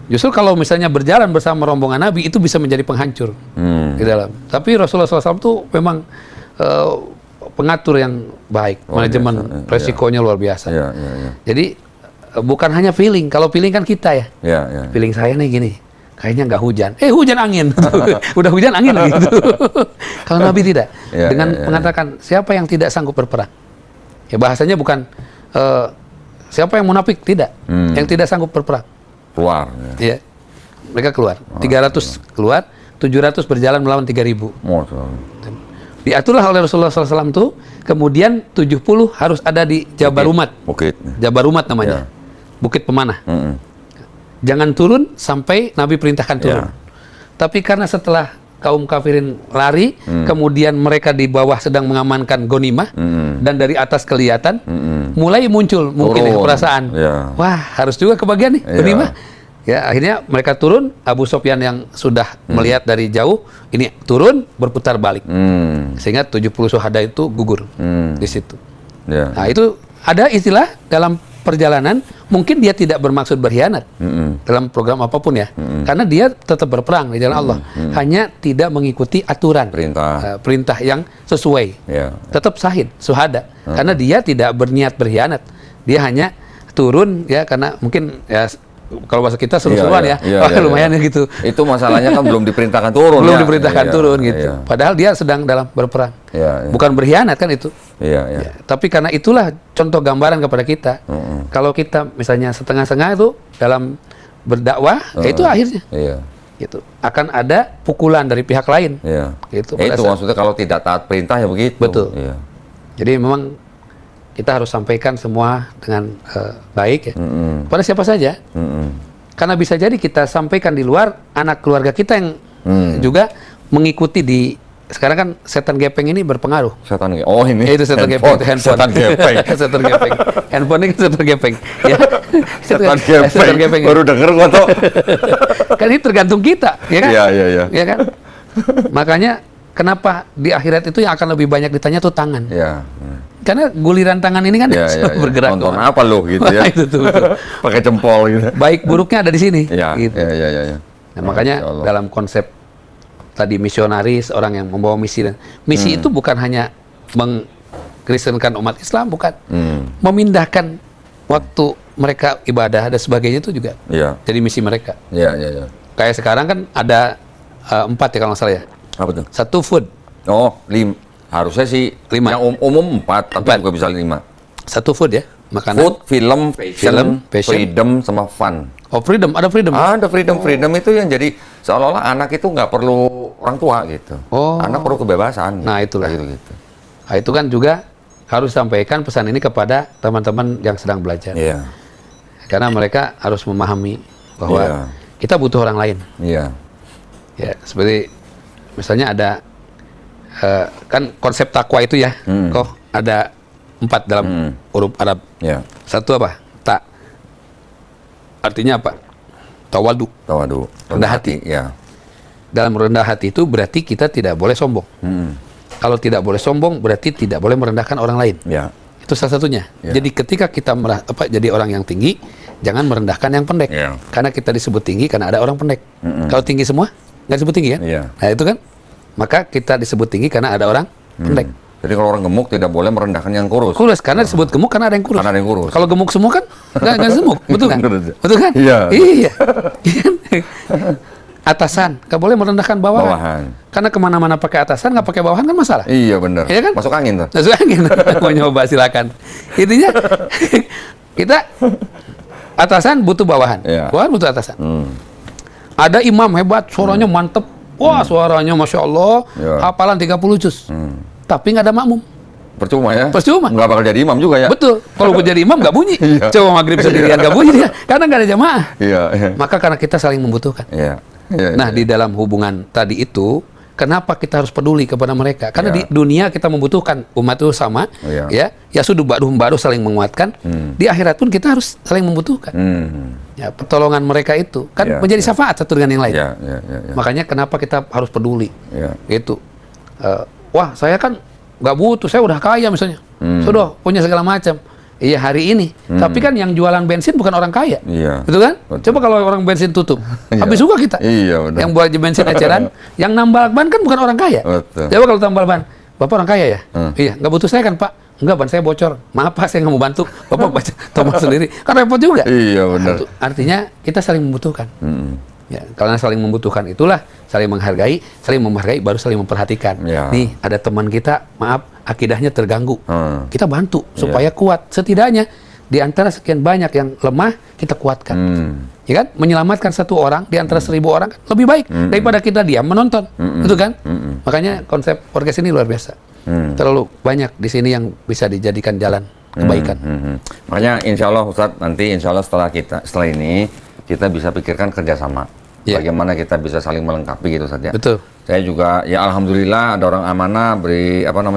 Justru kalau misalnya berjalan bersama rombongan Nabi itu bisa menjadi penghancur di dalam. Tapi Rasulullah SAW itu memang pengatur yang baik, manajemen resikonya luar biasa. Jadi bukan hanya feeling. Kalau feeling kan kita ya. Feeling saya nih gini, kayaknya nggak hujan. Hujan angin. Udah hujan angin gitu. Kalau Nabi tidak. Dengan mengatakan siapa yang tidak sanggup berperang. Ya bahasanya bukan siapa yang munafik, tidak. Yang tidak sanggup berperang. Keluar. Ya. Mereka keluar. 300 keluar, 700 berjalan melawan 3000. Diaturlah oleh Rasulullah SAW itu, kemudian 70 harus ada di Jabarumat. Jabarumat namanya. Bukit pemanah. Jangan turun sampai Nabi perintahkan turun. Tapi karena setelah kaum kafirin lari, kemudian mereka di bawah sedang mengamankan gonimah, dan dari atas kelihatan, mulai muncul mungkin perasaan, wah harus juga kebagian nih gonimah. Ya akhirnya mereka turun, Abu Sufyan yang sudah melihat dari jauh, ini turun berputar balik, sehingga 70 syuhada itu gugur di situ. Nah itu ada istilah dalam perjalanan, mungkin dia tidak bermaksud berkhianat dalam program apapun ya, karena dia tetap berperang di jalan Allah, hanya tidak mengikuti aturan perintah yang sesuai, tetap syahid, syuhada, karena dia tidak berniat berkhianat, dia hanya turun ya karena mungkin ya kalau bahasa kita seru-seruan lumayan ya gitu. Itu masalahnya kan belum diperintahkan turun. Belum diperintahkan turun gitu. Padahal dia sedang dalam berperang. Bukan berkhianat kan itu. Ya, tapi karena itulah contoh gambaran kepada kita. Kalau kita misalnya setengah-setengah itu dalam berdakwah, itu akhirnya. Gitu. Akan ada pukulan dari pihak lain. Gitu. Itu maksudnya kalau tidak taat perintah ya begitu. Betul. Jadi memang kita harus sampaikan semua dengan baik ya. Pada siapa saja. Karena bisa jadi kita sampaikan di luar, anak keluarga kita yang juga mengikuti di. Sekarang kan setan gepeng ini berpengaruh. Setan gepeng. Oh ini. Itu setan gepeng, itu handphone. Setan gepeng. Setan gepeng. Handphone ini setan gepeng. Ya. Setan gepeng. Baru denger gua tuh. Kan ini tergantung kita, ya kan? Iya. Ya kan? Makanya kenapa di akhirat itu yang akan lebih banyak ditanya tuh tangan. Karena guliran tangan ini kan bergerak. Nonton apa lo gitu ya? Itu tuh. Pakai jempol gitu. Baik buruknya ada di sini. Gitu. Iya. Nah, makanya dalam konsep tadi misionaris, orang yang membawa misi dan misi itu bukan hanya mengkristenkan umat Islam, bukan. Memindahkan waktu mereka ibadah dan sebagainya itu juga. Jadi misi mereka. Iya. Kayak sekarang kan ada 4 ya kalau nggak salah ya. Apa tuh? 1 food. Oh, 5. Harusnya sih 5. Yang umum 4, tapi juga bisa 5. 1 food ya, makanan. Food, film, fashion, freedom, sama fun. Oh, freedom, ada freedom. Ada freedom. Freedom itu yang jadi seolah-olah anak itu nggak perlu orang tua gitu. Anak perlu kebebasan. Nah, itulah. Gitu. Nah, itu kan juga harus sampaikan pesan ini kepada teman-teman yang sedang belajar. Karena mereka harus memahami bahwa kita butuh orang lain. Ya, seperti misalnya ada kan konsep takwa itu ya, kok ada 4 dalam huruf Arab. 1 apa? Tak. Artinya apa? Tawadu. Rendah hati. Dalam rendah hati itu berarti kita tidak boleh sombong. Kalau tidak boleh sombong berarti tidak boleh merendahkan orang lain. Itu salah satunya. Jadi ketika kita jadi orang yang tinggi, jangan merendahkan yang pendek. Karena kita disebut tinggi karena ada orang pendek. Kalau tinggi semua nggak disebut tinggi kan? Nah itu kan. Maka kita disebut tinggi karena ada orang pendek. Jadi kalau orang gemuk tidak boleh merendahkan yang kurus. Karena disebut gemuk karena ada yang kurus. Kalau gemuk semua kan nggak gemuk, betul kan? Betul kan? Iya. Atasan nggak boleh merendahkan bawahan. Karena kemana-mana pakai atasan nggak pakai bawahan kan masalah. Iya benar. Iya kan? Masuk angin tuh. Masuk angin. Mau nyoba silakan. Intinya kita atasan butuh bawahan. Bawahan butuh atasan. Ada imam hebat, suaranya mantep. Wah, suaranya Masya Allah, hafalan 30 juz. Tapi nggak ada makmum. Percuma ya? Percuma. Nggak bakal jadi imam juga ya? Betul. Kalau gue jadi imam nggak bunyi. Coba maghrib sendirian nggak bunyi dia. Karena nggak ada jamaah. Maka karena kita saling membutuhkan. Nah, di dalam hubungan tadi itu, kenapa kita harus peduli kepada mereka? Karena di dunia kita membutuhkan umat itu sama. Ya sudah baru saling menguatkan. Di akhirat pun kita harus saling membutuhkan. Ya, pertolongan mereka itu kan menjadi syafaat satu dengan yang lain. Makanya kenapa kita harus peduli. Itu. Wah, saya kan nggak butuh, saya udah kaya misalnya. Sudah punya segala macam. Iya hari ini. Tapi kan yang jualan bensin bukan orang kaya. Betul kan? Coba kalau orang bensin tutup. Habis juga kita. Yang buat bensin eceran, yang nambal ban kan bukan orang kaya. Coba kalau tambal ban, Bapak orang kaya ya? Iya, nggak butuh saya kan Pak? Enggak, ban saya bocor. Maaf Pak, saya nggak mau bantu. Bapak baca tombol sendiri. Kan repot juga. Iya benar. Artinya kita saling membutuhkan. Ya, karena saling membutuhkan itulah saling menghargai baru saling memperhatikan. Nih ada teman kita, maaf akidahnya terganggu. Kita bantu supaya kuat. Setidaknya di antara sekian banyak yang lemah kita kuatkan. Ya kan? Menyelamatkan 1 orang di antara 1000 orang kan lebih baik daripada kita diam menonton. Betul kan? Makanya konsep podcast ini luar biasa. Terlalu banyak di sini yang bisa dijadikan jalan kebaikan. Makanya insya Allah Ustadz, nanti insya Allah setelah ini kita bisa pikirkan kerjasama. Bagaimana kita bisa saling melengkapi gitu saja. Betul. Saya juga ya alhamdulillah ada orang amanah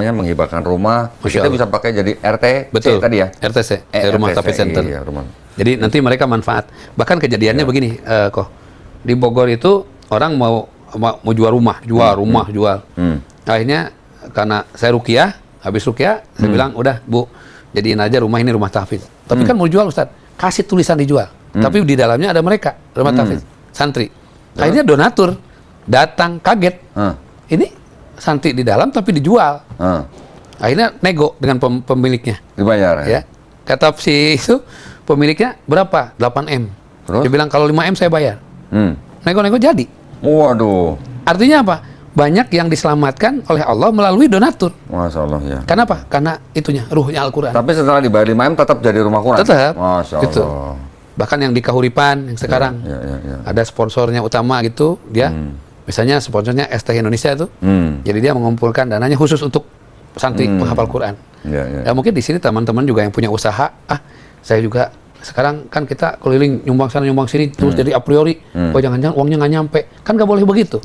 menghibahkan rumah. Kita bisa pakai jadi RT. Betul. Tadi ya. RTC, rumah tafsir center. Rumah. Jadi nanti mereka manfaat. Bahkan kejadiannya begini, di Bogor itu orang mau jual rumah, jual. Akhirnya karena saya ruqyah, habis ruqyah saya bilang udah Bu, jadiin aja rumah ini rumah tahfiz. Tapi kan mau jual Ustaz, kasih tulisan dijual. Tapi di dalamnya ada mereka, rumah tahfiz, santri. Akhirnya donatur datang kaget. Ini santri di dalam tapi dijual. Akhirnya nego dengan pemiliknya. Dibayar ya. Kata si itu pemiliknya berapa? 8M. Terus? Dia bilang kalau 5M saya bayar. Nego-nego jadi. Waduh. Artinya apa? Banyak yang diselamatkan oleh Allah melalui donatur. Masya Allah ya. Kenapa? Karena itunya, ruhnya Al-Quran. Tapi setelah dibayar 5M tetap jadi rumah Quran? Tetap. Masya Allah. Gitu. Bahkan yang di Kahuripan yang sekarang ada sponsornya utama gitu, dia misalnya sponsornya ST Indonesia itu, jadi dia mengumpulkan dananya khusus untuk santri penghafal Quran. Ya mungkin di sini teman-teman juga yang punya usaha, saya juga sekarang kan kita keliling nyumbang sana nyumbang sini terus jadi a priori, oh jangan-jangan uangnya nggak nyampe, kan nggak boleh begitu.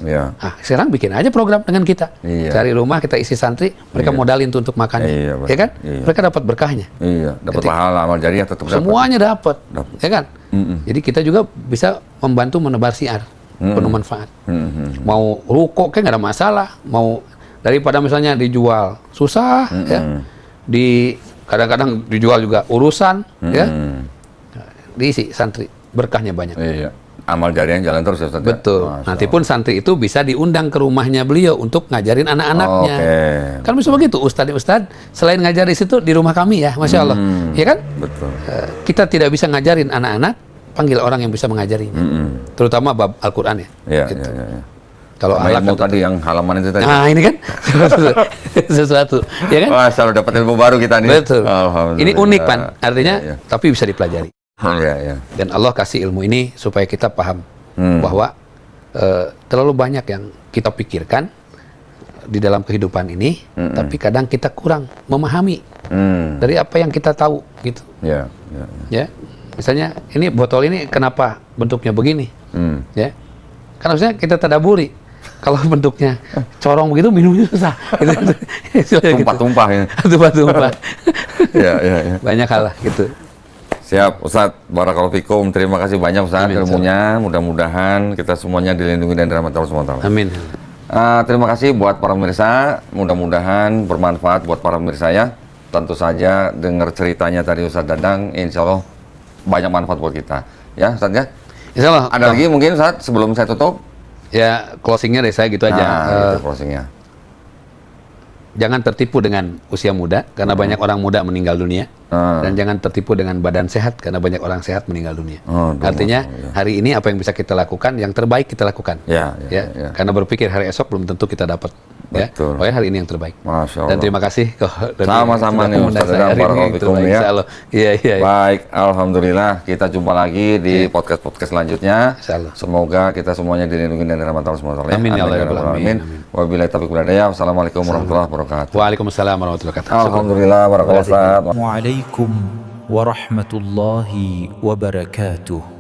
Sekarang bikin aja program dengan kita, cari rumah kita isi santri, mereka modalin tuh untuk makan, ya kan? Mereka dapat berkahnya. Dapat pahala amal jariah tetap dapat. Semuanya dapat, ya kan? Jadi kita juga bisa membantu menebar siar penuh manfaat. Mau ruko kayak nggak ada masalah, mau daripada misalnya dijual susah, ya, kadang-kadang dijual juga urusan, ya. Diisi santri, berkahnya banyak. Iya. Amal jariah yang jalan terus ya Ustaz. Betul. Nanti pun santri itu bisa diundang ke rumahnya beliau untuk ngajarin anak-anaknya. Kan bisa begitu, Ustadz selain ngajar di situ di rumah kami ya, Masya Allah. Ya kan? Betul. Kita tidak bisa ngajarin anak-anak, panggil orang yang bisa mengajarinya. Terutama bab Al-Quran ya. Iya, gitu. iya. Kalau alat kan tadi yang halaman itu tadi. Nah ini kan sesuatu, ya kan? Wah, selalu dapat ilmu baru kita nih. Betul. Ini unik Pan, artinya tapi bisa dipelajari. Dan Allah kasih ilmu ini supaya kita paham bahwa terlalu banyak yang kita pikirkan di dalam kehidupan ini, tapi kadang kita kurang memahami dari apa yang kita tahu gitu. Ya, misalnya ini botol ini kenapa bentuknya begini? Ya, kan harusnya kita tadaburi. Kalau bentuknya corong begitu minumnya susah. Tumpah-tumpah ya. Tumpah-tumpah. Ya. Banyak hal lah gitu. Siap, Ustadz. Barakallahu fikum. Terima kasih banyak Ustadz ilmunya. Mudah-mudahan kita semuanya dilindungi dan dirahmati Allah SWT. Amin. Terima kasih buat para pemirsa. Mudah-mudahan bermanfaat buat para pemirsa ya. Tentu saja dengar ceritanya tadi Ustadz Dadang, insya Allah banyak manfaat buat kita. Ya, Ustadz ya. Insya Allah. Ada lagi mungkin Ustadz sebelum saya tutup? Ya, closingnya dari saya gitu aja. Itu closingnya. Jangan tertipu dengan usia muda, karena banyak orang muda meninggal dunia. Dan jangan tertipu dengan badan sehat, karena banyak orang sehat meninggal dunia. Artinya, hari ini apa yang bisa kita lakukan, yang terbaik kita lakukan. Karena berpikir hari esok belum tentu kita dapat. Betul. Pokoknya hari ini yang terbaik. Masya Allah. Dan terima kasih. Sama-sama nih Ustaz Dadang, barakallahu fikum ya. Iya. Baik, alhamdulillah kita jumpa lagi di podcast-podcast selanjutnya. Semoga kita semuanya dilindungi dan dirahmati Allah SWT. Amin ya Allah. Amin. Wabillahi taufiq wal hidayah. Wassalamualaikum warahmatullahi wabarakatuh. Waalaikumsalam warahmatullahi wabarakatuh. Alhamdulillah, barakallahu. Waalaikum warahmatullahi wabarakatuh.